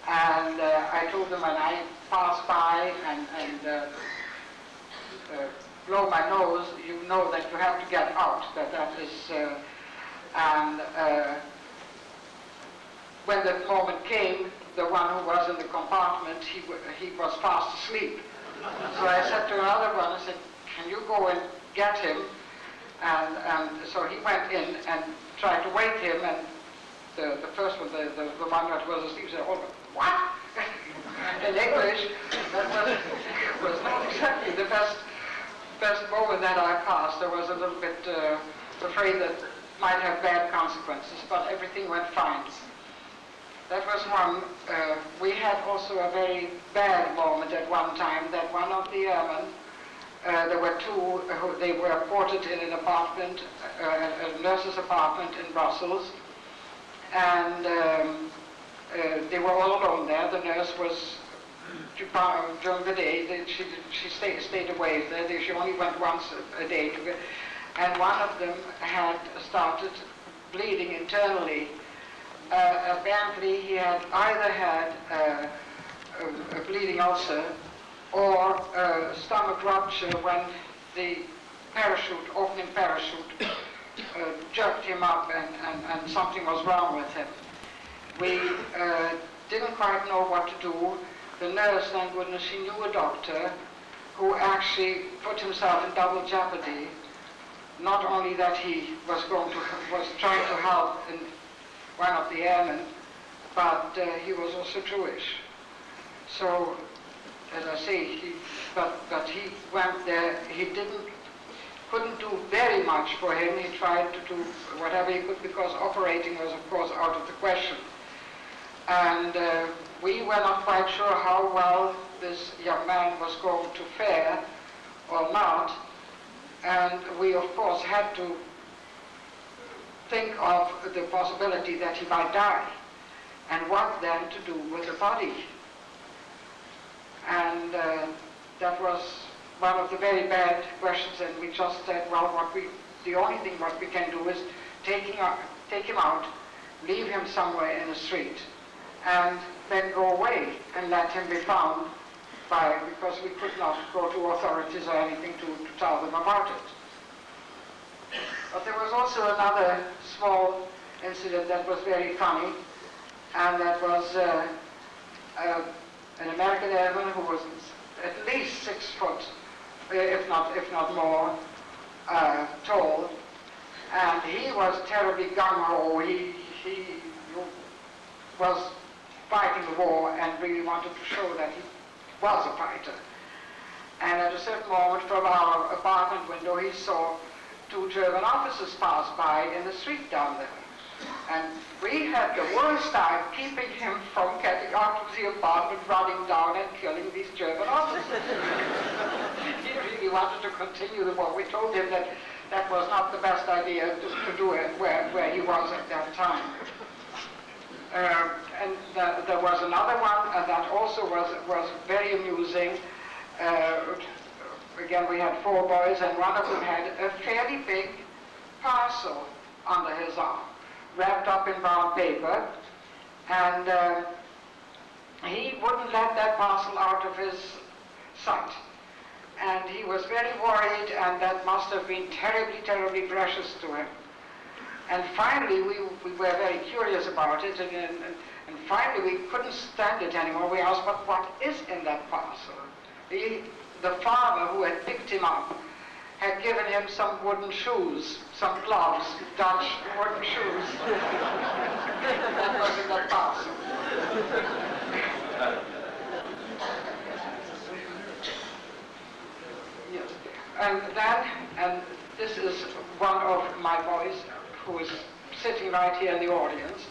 and I told them when I pass by and blow my nose, you know that you have to get out, that is, when that moment came, the one who was in the compartment, he was fast asleep. So I said to another one, I said, can you go and get him? And so he went in and tried to wake him, and the first one, the one that was asleep, said, oh, what? In English, that was not exactly the best moment that I passed. I was a little bit afraid that it might have bad consequences, but everything went fine. That was one. We had also a very bad moment at one time that one of the airmen There were two, they were ported in an apartment, a nurse's apartment in Brussels, and they were all alone there. The nurse was, during the day, she stayed away there. She only went once a day to get, and one of them had started bleeding internally. Apparently he had either had a bleeding ulcer or a stomach rupture when the opening parachute, jerked him up and something was wrong with him. We didn't quite know what to do. The nurse, thank goodness, she knew a doctor who actually put himself in double jeopardy. Not only that he was trying to help in one of the airmen, but he was also Jewish. So, as I say, but he went there. He couldn't do very much for him. He tried to do whatever he could because operating was, of course, out of the question. And we were not quite sure how well this young man was going to fare or not. And we, of course, had to think of the possibility that he might die. And what then to do with the body? And that was one of the very bad questions, and we just said, well, the only thing what we can do is take him out, leave him somewhere in the street, and then go away and let him be found because we could not go to authorities or anything to tell them about it. But there was also another small incident that was very funny, and that was an American airman who was at least 6 foot, if not more, tall, and he was terribly gung-ho. He was fighting the war and really wanted to show that he was a fighter. And at a certain moment, from our apartment window, he saw 2 German officers pass by in the street down there. And we had the worst time keeping him from getting out of the apartment, running down and killing these German officers. He really wanted to continue the war. We told him that that was not the best idea to do it where he was at that time. And there was another one that also was very amusing. Again, we had 4 boys, and one of them had a fairly big parcel under his arm, wrapped up in brown paper, and he wouldn't let that parcel out of his sight. And he was very worried, and that must have been terribly, terribly precious to him. And finally, we were very curious about it, and finally we couldn't stand it anymore. We asked, but what is in that parcel? The farmer who had picked him up had given him some wooden shoes, some gloves, Dutch wooden shoes. That was in that parcel. Yes. And this is one of my boys who is sitting right here in the audience.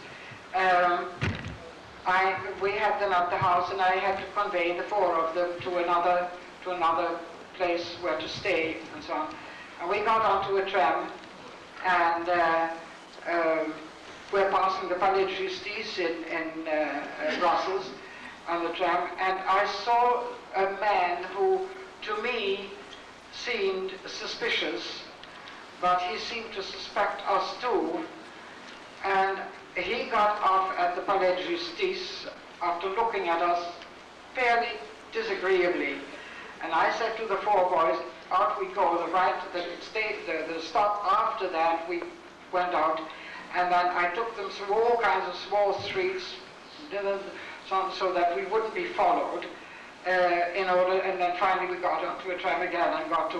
We had them at the house, and I had to convey the 4 of them to another place where to stay and so on. And we got onto a tram, and we're passing the Palais de Justice in Brussels on the tram, and I saw a man who, to me, seemed suspicious, but he seemed to suspect us too, and he got off at the Palais de Justice after looking at us fairly disagreeably. And I said to the 4 boys, out we go, the stop after that, we went out, and then I took them through all kinds of small streets, so that we wouldn't be followed, and then finally we got onto a tram again and got to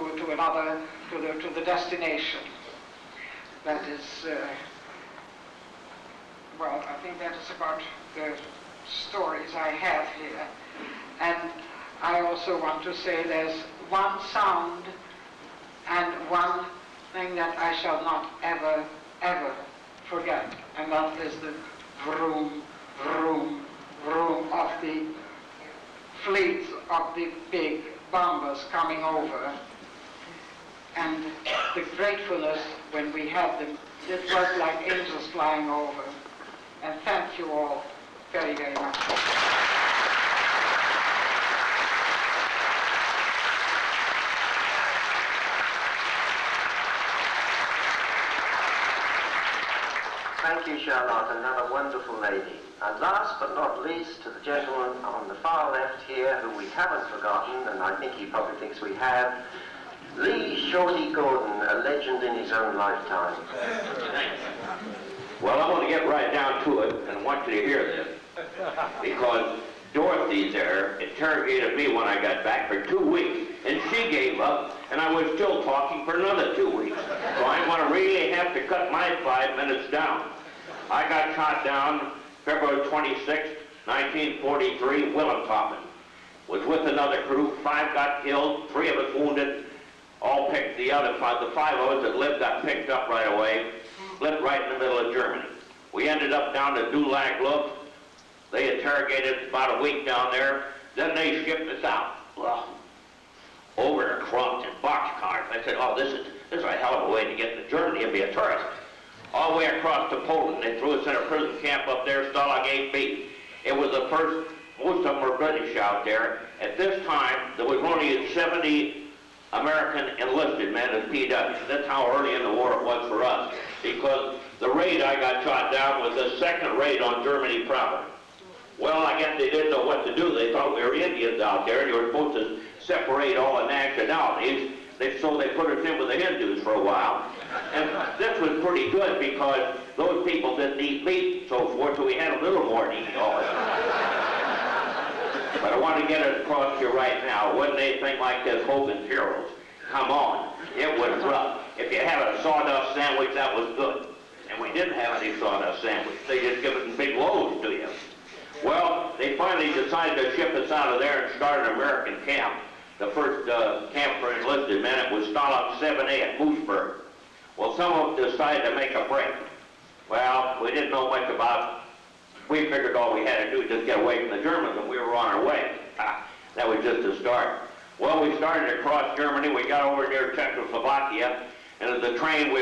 the destination. That is, well, I think that is about the stories I have here. And I also want to say there's one sound and one thing that I shall not ever, ever forget, and that is the vroom, vroom, vroom of the fleets of the big bombers coming over and the gratefulness when we had them did work like angels flying over. And thank you all very, very much. Thank you, Charlotte, another wonderful lady. And last but not least, to the gentleman on the far left here, who we haven't forgotten, and I think he probably thinks we have, Lee Shorty Gordon, a legend in his own lifetime. Well, I want to get right down to it, and I want you to hear this, because Dorothy there interrogated me when I got back for 2 weeks, and she gave up, and I was still talking for another 2 weeks. So I'm going to really have to cut my 5 minutes down. I got shot down February 26, 1943, Willem-Toppen. Was with another crew, 5 got killed, 3 of us wounded, all picked, the 5 of us that lived got picked up right away, lived right in the middle of Germany. We ended up down to Dulag. They interrogated us about a week down there, then they shipped us out. Well, over to Kront in boxcars. I said, oh, this is a hell of a way to get to Germany and be a tourist. All the way across to Poland, they threw us in a prison camp up there, Stalag 8B. It was the first, most of them were British out there. At this time, there was only 70 American enlisted men as PWs. That's how early in the war it was for us, because the raid I got shot down was the second raid on Germany proper. Well, I guess they didn't know what to do. They thought we were Indians out there, and you were supposed to separate all the nationalities. So they put us in with the Hindus for a while. And this was pretty good because those people didn't eat meat and so forth, so we had a little more to eat all the time. But I want to get it across to you right now. Wasn't anything like this Hogan's Heroes. Come on. It was rough. If you had a sawdust sandwich, that was good. And we didn't have any sawdust sandwich. They just give it in big loads to you. Well, they finally decided to ship us out of there and start an American camp. The first camp for enlisted men, it was Stalag 7A at Moosburg. Well, some of them decided to make a break. Well, we didn't know much about it. We figured all we had to do was just get away from the Germans, and we were on our way. That was just the start. Well, we started across Germany. We got over near Czechoslovakia, and as the train,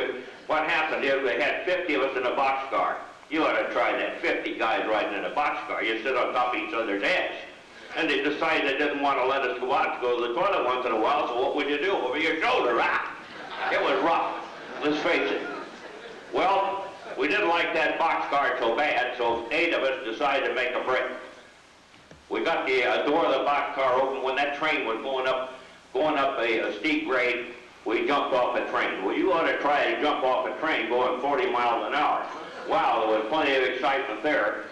what happened is they had 50 of us in a boxcar. You ought to try that, 50 guys riding in a boxcar. You sit on top of each other's heads. And they decided they didn't want to let us go out to go to the toilet once in a while, so what would you do? Over your shoulder, It was rough, let's face it. Well, we didn't like that boxcar so bad, so 8 of us decided to make a break. We got the door of the boxcar open. When that train was going up a steep grade, we jumped off a train. Well, you ought to try to jump off a train going 40 miles an hour. Wow, there was plenty of excitement there.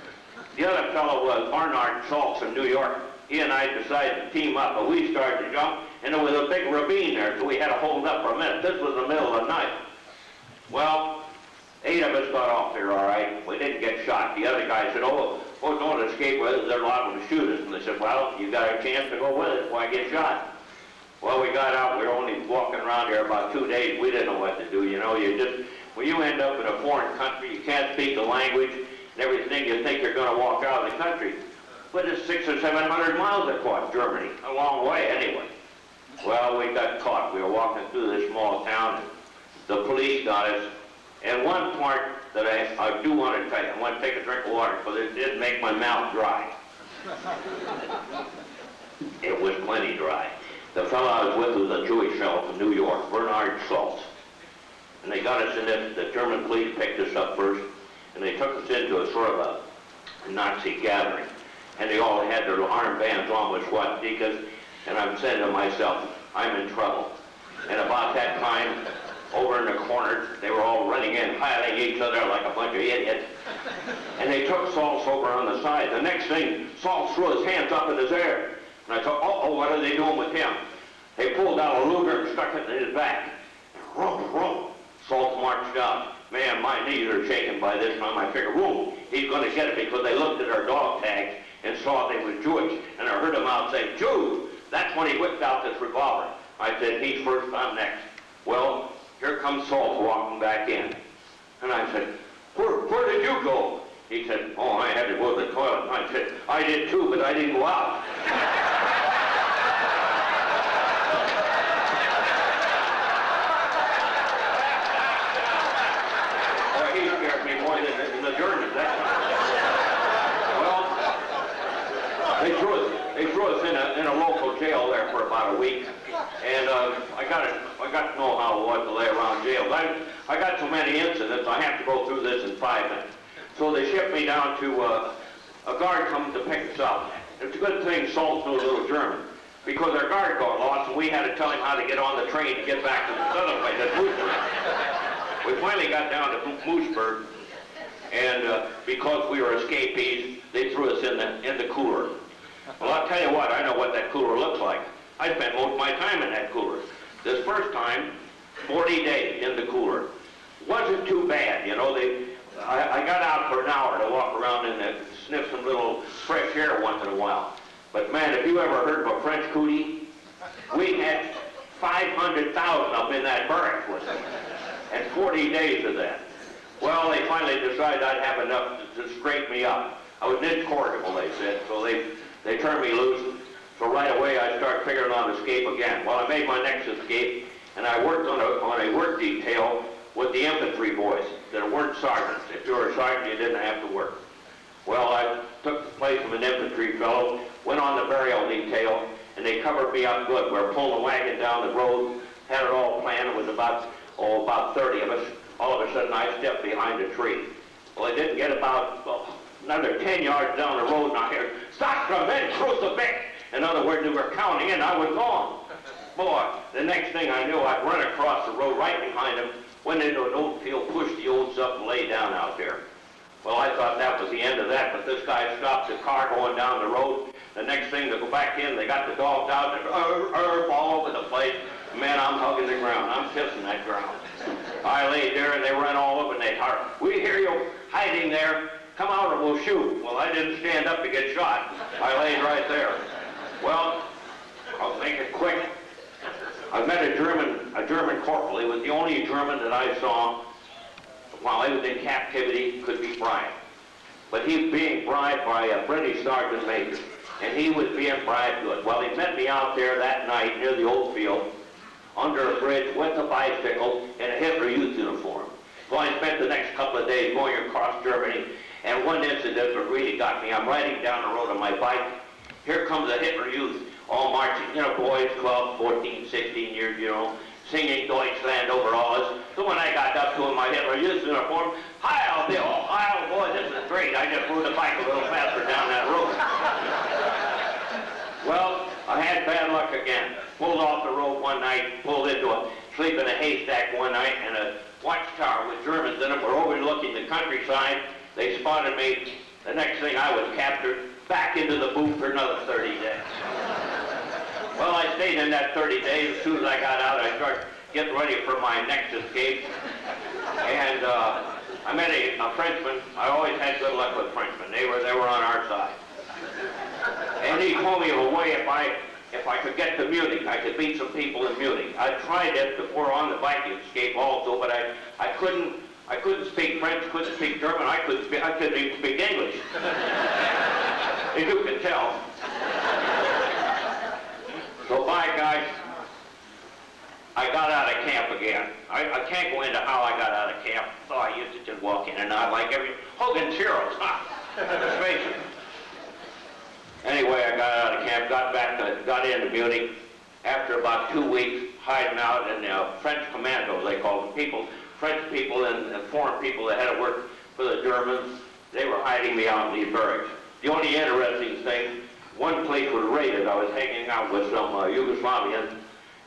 The other fellow was Arnold Schultz from New York. He and I decided to team up, but we started to jump, and there was a big ravine there, so we had to hold up for a minute. This was the middle of the night. Well, 8 of us got off there all right. We didn't get shot. The other guy said, oh, don't escape with us. They're liable to shoot us. And they said, well, you got a chance to go with us. Why get shot? Well, we got out. We were only walking around here about 2 days. We didn't know what to do. You know, when you end up in a foreign country, you can't speak the language and everything, you think you're going to walk out of the country. But it's 600 or 700 miles across Germany, a long way anyway. Well, we got caught. We were walking through this small town, and the police got us. And one part that I do want to tell you, I want to take a drink of water because it did make my mouth dry. It was plenty dry. The fellow I was with was a Jewish fellow from New York, Bernard Schultz. And they got us in this, the German police picked us up first, and they took us into a sort of a Nazi gathering. And they all had their armbands on with swastikas, and I'm saying to myself, I'm in trouble. And about that time, over in the corner, they were all running in, piling each other like a bunch of idiots. And they took Schultz over on the side. The next thing, Schultz threw his hands up in his air. And I thought, uh-oh, what are they doing with him? They pulled out a Luger and stuck it in his back. Vroom, vroom. Schultz marched out. Man, my knees are shaking by this time. I figured, whoa, he's going to get it, because they looked at our dog tags and saw they were Jewish. And I heard him out say, Jews. That's when he whipped out this revolver. I said, he's first, I'm next. Well, here comes Schultz walking back in. And I said, where did you go? He said, oh, I had to go to the toilet. I said, I did too, but I didn't go out. there for about a week, and I got to know how it was to lay around jail. I got so many incidents, I have to go through this in 5 minutes. So they shipped me down to a guard coming to pick us up. It's a good thing Salt knew a little German, because our guard got lost, and we had to tell him how to get on the train to get back to the other place at Mooseburg. We finally got down to Mooseburg, and because we were escapees, they threw us in the cooler. Well, I'll tell you what, I know what that cooler looks like. I spent most of my time in that cooler. This first time, 40 days in the cooler. Wasn't too bad, you know. I got out for an hour to walk around and sniff some little fresh air once in a while. But man, if you ever heard of a French cootie, we had 500,000 of them in that barracks with them, and 40 days of that. Well, they finally decided I'd have enough to straighten me up. I was incorrigible, they said, so they turned me loose. So right away I started figuring out escape again. Well, I made my next escape, and I worked on a work detail with the infantry boys that weren't sergeants. If you were a sergeant, you didn't have to work. Well, I took the place of an infantry fellow, went on the burial detail, and they covered me up good. We were pulling a wagon down the road, had it all planned. It was about 30 of us. All of a sudden, I stepped behind a tree. Well, I didn't get about another 10 yards down the road, and I heard, "Sacre men crucifix!" In other words, they were counting, and I was gone. Boy, the next thing I knew, I'd run across the road right behind them, went into an oat field, pushed the oats up, and lay down out there. Well, I thought that was the end of that, but this guy stopped the car going down the road. The next thing, to go back in, they got the dogs out, and they're all over the place. Man, I'm hugging the ground. I'm kissing that ground. I laid there, and they ran all up, and they hollered, "We hear you hiding there. Come out or we'll shoot." Well, I didn't stand up to get shot. I laid right there. Well, I'll make it quick. I met a German corporal. He was the only German that I saw while I was in captivity could be bribed. But he was being bribed by a British sergeant major, and he was being bribed good. Well, he met me out there that night near the old field, under a bridge with a bicycle in a Hitler Youth uniform. Well, I spent the next couple of days going across Germany, and one incident that really got me. I'm riding down the road on my bike. Here comes the Hitler Youth, all marching, you know, boys, 12, 14, 16 years, you know, singing Deutschland over alles. So when I got up to him, my Hitler Youth uniform, "Heil, Bill, Heil, boy, this is great." I just rode the bike a little faster down that road. Well, I had bad luck again. Pulled off the road one night, sleep in a haystack one night, and a watchtower with Germans in it were overlooking the countryside. They spotted me. The next thing, I was captured, back into the boot for another 30 days. Well, I stayed in that 30 days. As soon as I got out, I started getting ready for my next escape. And I met a Frenchman. I always had good luck with Frenchmen. They were on our side. And he told me of a way if I could get to Munich, I could beat some people in Munich. I tried it before on the Viking escape also, but I couldn't speak French, couldn't speak German, I couldn't even speak English. As you can tell. So by guys, I got out of camp again. I can't go into how I got out of camp. So I used to just walk in and out like Hogan's Heroes, huh? Let's face it. Anyway, I got out of camp, got into Munich. After about 2 weeks hiding out in French commandos, they called them, French people and foreign people that had to work for the Germans, they were hiding me out in these barracks. The only interesting thing, one place was raided. I was hanging out with some Yugoslavians,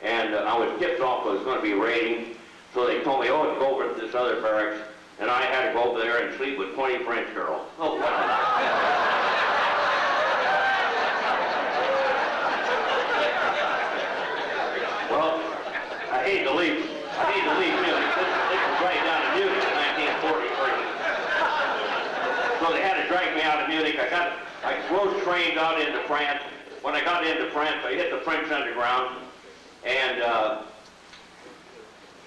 and I was tipped off I was going to be raiding, so they told me, "Oh, go over to this other barracks," and I had to go over there and sleep with 20 French girls. Oh, wow. Well, I hate to leave Munich. This was right down in Munich in 1943. So they had to drag me out of Munich. I rode trains out into France. When I got into France, I hit the French underground, and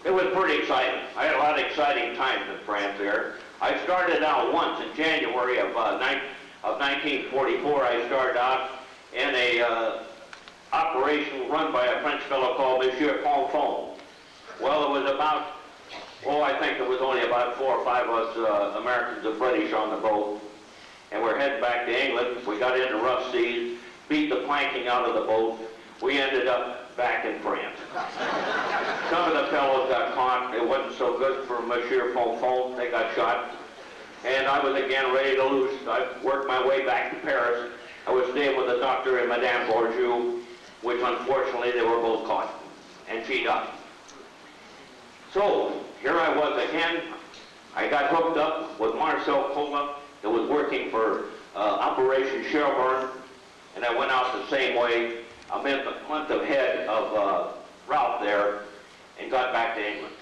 it was pretty exciting. I had a lot of exciting times in France there. I started out once in January of 1944. I started out in a operation run by a French fellow called Monsieur Fonfon. Well, it was about, I think there was only about 4 or 5 of us Americans and British on the boat. And we're heading back to England. We got into rough seas, beat the planking out of the boat. We ended ended up back in France. Some of the fellows got caught. It wasn't so good for Monsieur Fonfon. They got shot. And I was again ready to loose. I worked my way back to Paris. I was staying with the doctor and Madame Bourgeois, which unfortunately they were both caught and cheated up. So here I was again. I got hooked up with Marcel Cola, that was working for Operation Shelburne, and I went out the same way. I met the month ahead of Ralph there and got back to England.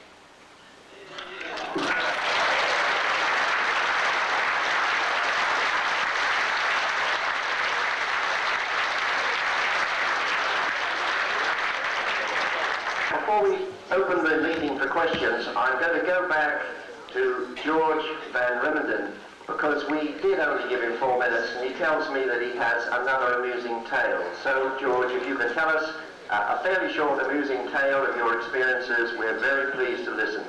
Before we open the meeting for questions, I'm going to go back to George Van Rimmenden, because we did only give him 4 minutes, and he tells me that he has another amusing tale. So, George, if you can tell us a fairly short, amusing tale of your experiences, we're very pleased to listen.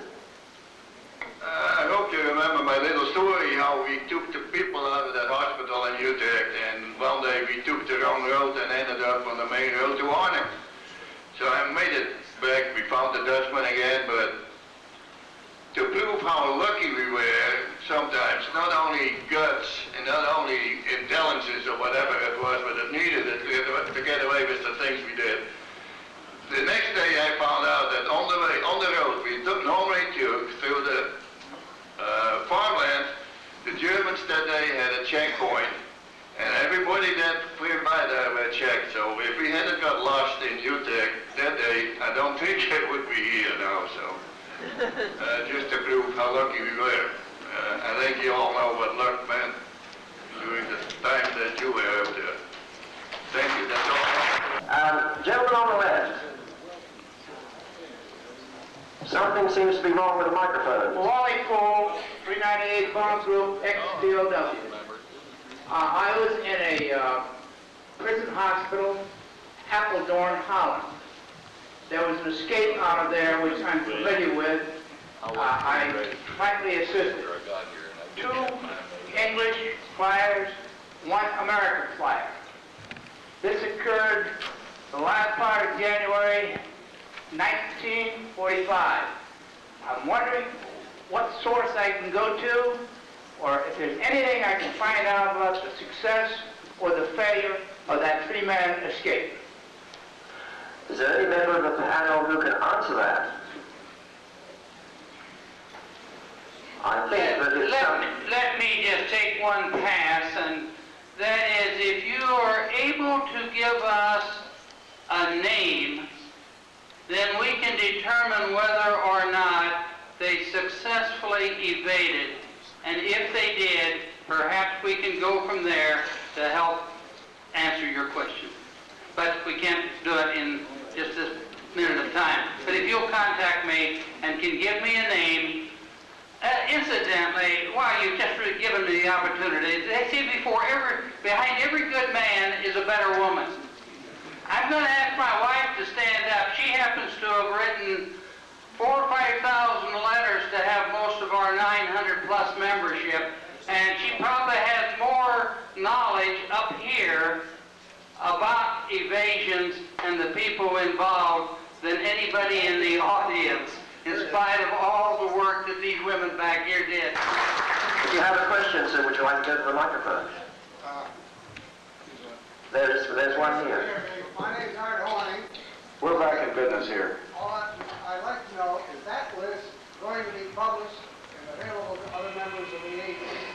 I hope you remember my little story, how we took the people out of that hospital in Utrecht, and one day we took the wrong road and ended up on the main road to Arnhem. So I made it back. We found the Dutchman again, but to prove how lucky we were, sometimes not only guts and not only intelligence or whatever it was, but it needed it to get away with the things we did. The next day I found out that on the road we normally took through the farmland, the Germans that day had a checkpoint, and everybody that flew by there were checked. So if we hadn't got lost in Utrecht that day, I don't think it would be here now. So just to prove how lucky we were. I think you all know what luck meant during the time that you were out there. Thank you. That's all. Gentleman on the left. Something seems to be wrong with the microphone. Wally Cole, 398 Barnes Group, ex-DOW. I was in a prison hospital, Apeldoorn, Holland. There was an escape out of there, which I'm familiar with. I frankly assisted. 2 English flyers, 1 American flyer. This occurred the last part of January 1945. I'm wondering what source I can go to, or if there's anything I can find out about the success or the failure of that 3-man escape. Is there any member of the panel who can answer that? I think that it's let me just take one pass, and that is, if you are able to give us a name, then we can determine whether or not they successfully evaded. And if they did, perhaps we can go from there to help answer your question. But we can't do it in just this minute of time. But if you'll contact me and can give me a name, incidentally, while you've just given me the opportunity, they say behind every good man is a better woman. I'm going to ask my wife to stand up. She happens to have written 4,000 or 5,000 letters to have most of our 900 plus membership, and she probably has more knowledge up here about evasions and the people involved than anybody in the audience, in spite of all the work that these women back here did. If you have a question, sir, would you like to go to the microphone? There's one here. My name's Art Horning. We're back in business here. All I'd like to know, is that list going to be published and available to other members of the agency?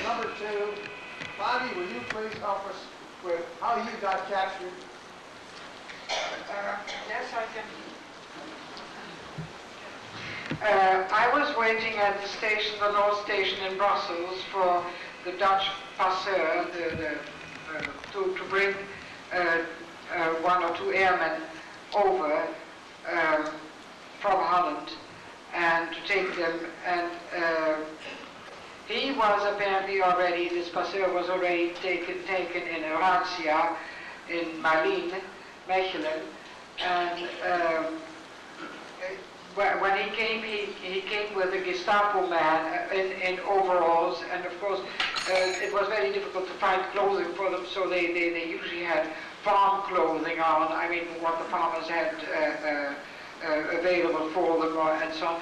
Number 2, Bobby, will you please help us with how you got captured? Yes, I can. I was waiting at the station, the North Station in Brussels, for the Dutch passeur to bring 1 or 2 airmen over from Holland and to take them. And he was apparently already, this passeur was already taken in a razzia in Malines, Mechelen, and when he came with a Gestapo man in overalls, and of course it was very difficult to find clothing for them, so they usually had farm clothing on, I mean what the farmers had available for them and so on.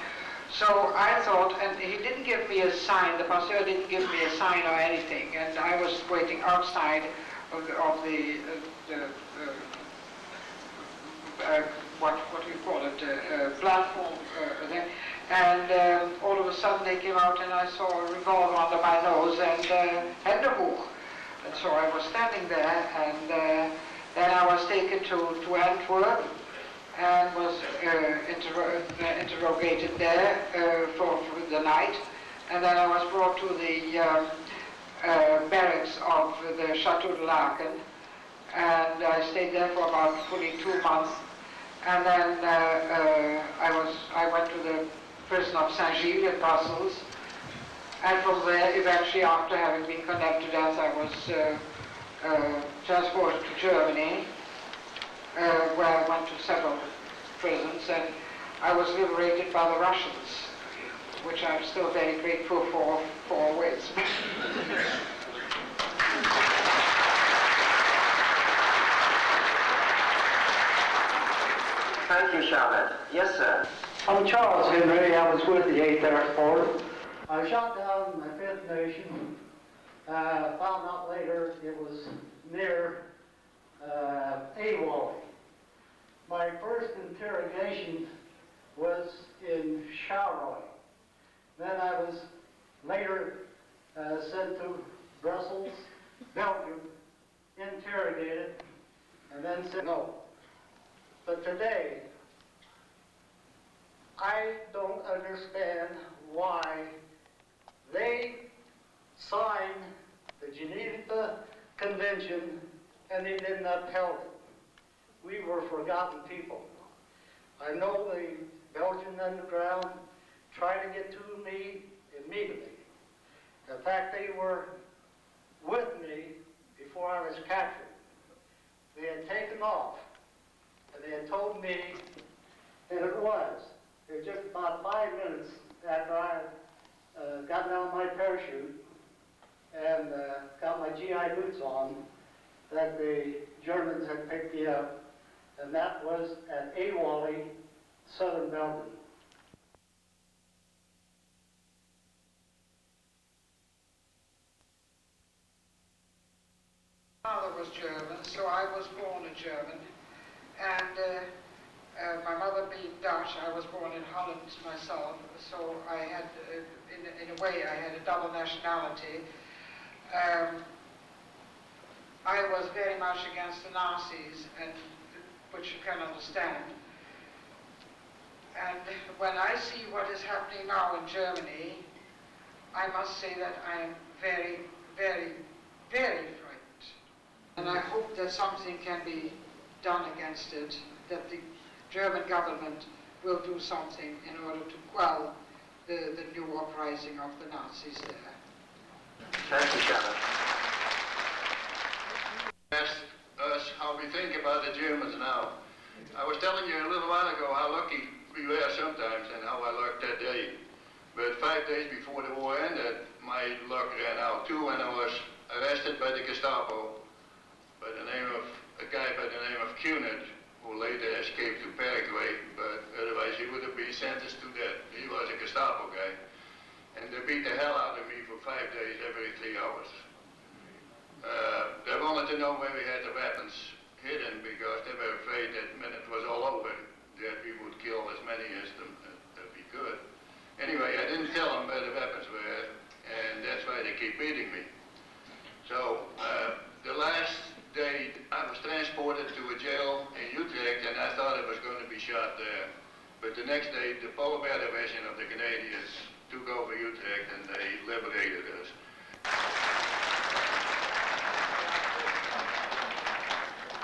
So I thought, and he didn't give me a sign, the pasteur didn't give me a sign or anything, and I was waiting outside of the what do you call it, platform there. And all of a sudden they came out and I saw a revolver under my nose and Henderhoek. And so I was standing there, and then I was taken to Antwerp and was interrogated there for the night. And then I was brought to the barracks of the Chateau de Laken, and I stayed there for about fully 2 months. And then I went to the prison of Saint-Gilles in Brussels, and from there, eventually, after having been condemned to death, I was transported to Germany, where I went to several prisons, and I was liberated by the Russians, which I'm still very grateful for always. Thank you, Charlotte. Yes, sir. I'm Charles Henry. I was with the 8th Air Force. I shot down my 5th Nation. Found out later it was near Awali. My first interrogation was in Charleroi. Then I was later sent to Brussels, Belgium, interrogated, and then said no. But today, I don't understand why they signed the Geneva Convention and they didn't uphold it. We were forgotten people. I know the Belgian underground tried to get to me immediately. In fact, they were with me before I was captured. They had taken off, and they had told me, and it was just about 5 minutes after I got down my parachute and got my GI boots on, that the Germans had picked me up, and that was at Awali, southern Belgium. My father was German, so I was born a German, and my mother being Dutch, I was born in Holland myself, so I had, in a way, I had a double nationality. I was very much against the Nazis, and which you can understand. And when I see what is happening now in Germany, I must say that I am very, very, very frightened. And I hope that something can be done against it, that the German government will do something in order to quell the new uprising of the Nazis there. Thank you, Sharon. Asked us how we think about the Germans now. I was telling you a little while ago how lucky we were sometimes and how I lucked that day. But 5 days before the war ended, my luck ran out too, and I was arrested by the Gestapo by the name of a guy by the name of Cunard, who later escaped to Paraguay, but otherwise he would have been sentenced to death. He was a Gestapo guy. And they beat the hell out of me for 5 days every 3 hours. They wanted to know where we had the weapons hidden because they were afraid that when it was all over, that we would kill as many as we could. Anyway, I didn't tell them where the weapons were, and that's why they keep beating me. So, the last day I was transported to a jail in Utrecht, and I thought I was going to be shot there. But the next day, the Polar Bear Division of the Canadians took over Utrecht and they liberated us.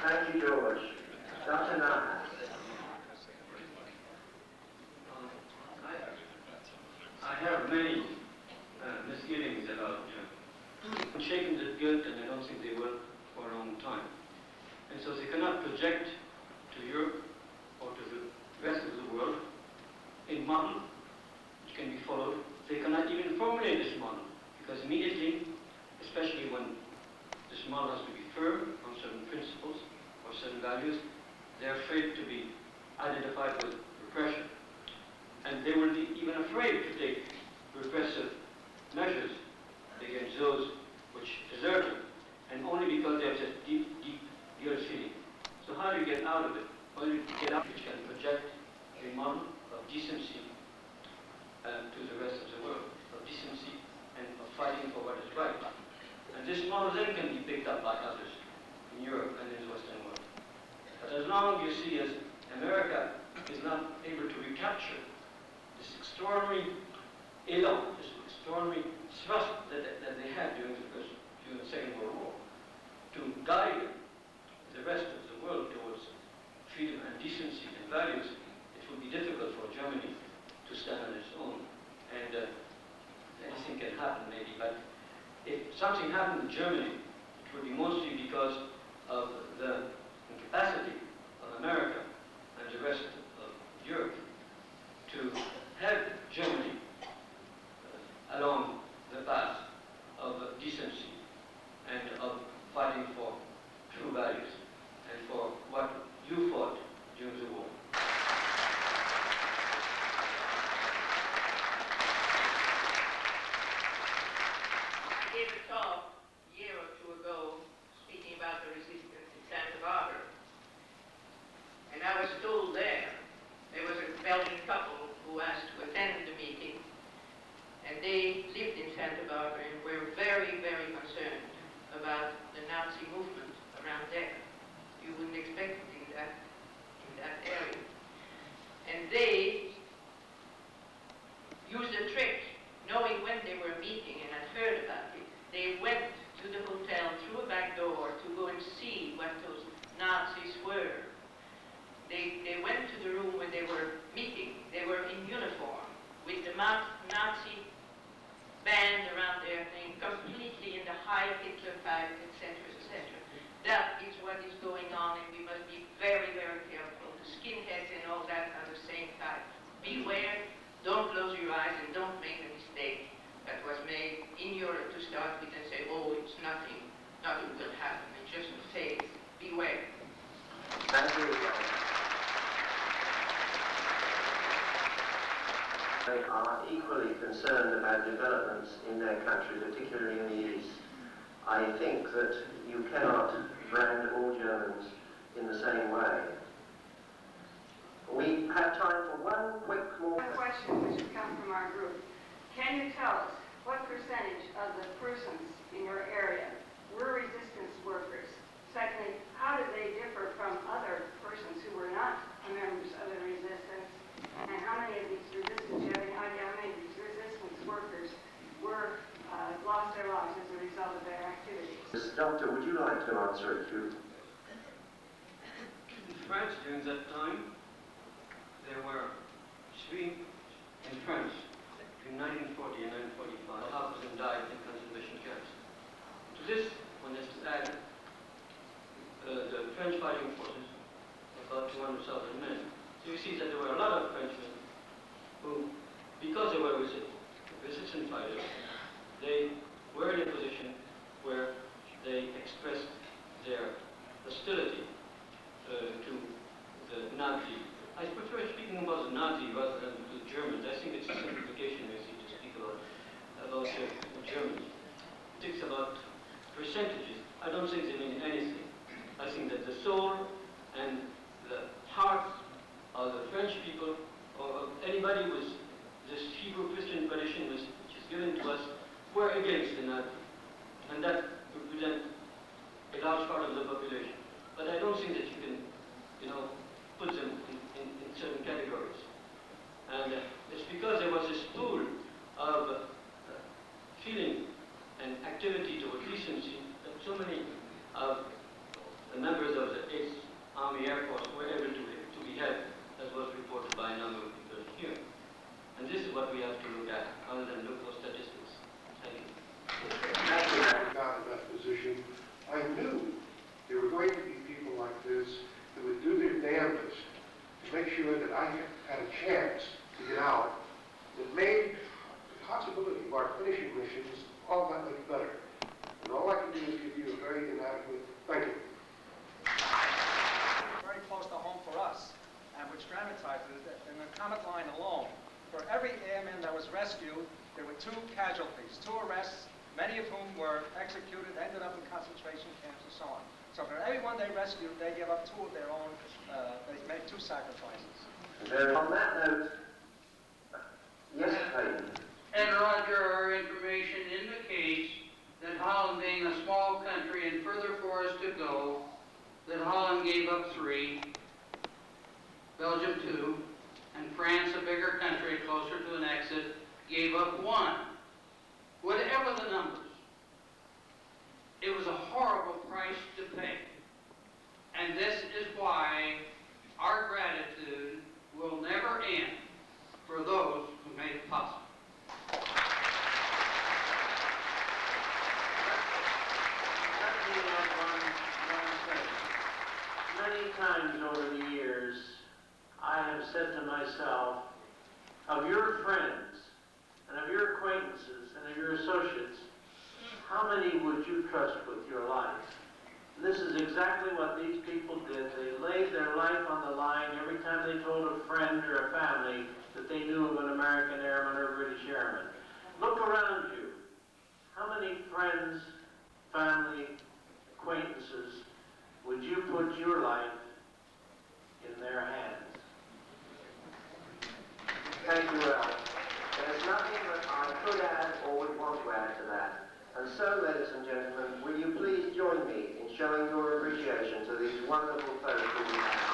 Thank you, George. Dr. Nahas. I have many misgivings about shaken with guilt, and I don't think they will for a long time. And so they cannot project to Europe or to the rest of the world a model which can be followed. They cannot even formulate this model, because immediately, especially when this model has to be firm on certain principles, they're afraid to be identified with repression. And they will be even afraid to take repressive measures against those which deserve them, and only because they have this deep, deep guilt feeling. So how do you get out of it? How do you get out which can project a model of decency to the rest of the world, of decency and of fighting for what is right? And this model then can be picked up by others in Europe and in the Western world. But as long as you see as America is not able to recapture this extraordinary elan, this extraordinary thrust that they had during the Second World War, to guide the rest of the world towards freedom and decency and values, it would be difficult for Germany to stand on its own. And anything can happen maybe, but if something happened in Germany, it would be mostly because of the incapacity of America and the rest of Europe to help Germany along the path of decency and of fighting for true values and for what you fought during the war. I gave a talk a year or two ago speaking about the resistance in Santa Barbara. And I was told there was a Belgian couple who asked to attend the meeting, and they lived in Santa Barbara and were very, very concerned about the Nazi movement around there. You wouldn't expect it in that area. And they used a trick, knowing when they were meeting and had heard about it. They went to the hotel through a back door to go and see what those Nazis were. They went to the room where they were meeting. They were in uniform with the Nazi band around their thing, completely in the high Hitler fight, etc., etc. That is what is going on, and we must be very, very careful. The skinheads and all that are the same type. Beware, don't close your eyes, and don't make the mistake that was made in Europe to start with and say, oh, it's nothing, nothing will happen, it's just a phase. Beware. Thank you. They are equally concerned about developments in their country, particularly in the East. I think that you cannot brand all Germans in the same way. We have time for one quick more question which has come from our group. Can you tell us what percentage of the persons in your area were resistance workers? Secondly, how did they differ from other persons who were not members of the resistance? And how many of these resistance, do you have any idea how many of these resistance workers were lost their lives as a result of their activities? Doctor, would you like to answer it too? In France during that time, there were three in France between 1940 and 1945. Half of them died in concentration camps. To this, one has to add the French fighting forces, about 200,000 men. So you see that there were a lot of Frenchmen who, because they were resistance fighters, they were in a position where they expressed their hostility to the Nazi. I prefer speaking about the Nazi rather than the Germans. I think it's a simplification, you see, to speak about the Germans. It takes about percentages. I don't think they mean anything. I think that the soul and the heart of the French people, or of anybody with this Hebrew-Christian tradition which is given to us, were against the Nazis. And that represents a large part of the population. But I don't think that you can, put them in certain categories. And it's because there was this pool of feeling and activity toward decency that so many of the members of the 8th Army Air Force were able to be helped, as was reported by a number of people here. And this is what we have to look at, other than look for statistics. Thank you. After I got in that position, I knew there were going to be people like this who would do their damnedest to make sure that I had a chance to get out that made the possibility of our finishing missions all that much better. And all I can do is give you a very inadequate thank you. Very close to home for rescued, there were 2 casualties, 2 arrests, many of whom were executed, ended up in concentration camps and so on. So for everyone they rescued, they gave up 2 of their own, they made 2 sacrifices. On that note, yes, Clayton. And Roger, our information indicates that Holland being a small country and further for us to go, that Holland gave up 3, Belgium 2, and France, a bigger country closer to an exit, gave up 1. Whatever the numbers, it was a horrible price to pay. And this is why our gratitude will never end for those who made it possible. Let me add one thing. Many times over the years, I have said to myself, of your friends, and of your acquaintances, and of your associates, how many would you trust with your life? And this is exactly what these people did. They laid their life on the line every time they told a friend or a family that they knew of an American airman or a British airman. Look around you. How many friends, family, acquaintances would you put your life in their hands? Thank you, Al. There's nothing that I could add or would want to add to that. And so, ladies and gentlemen, will you please join me in showing your appreciation to these wonderful folks who we have.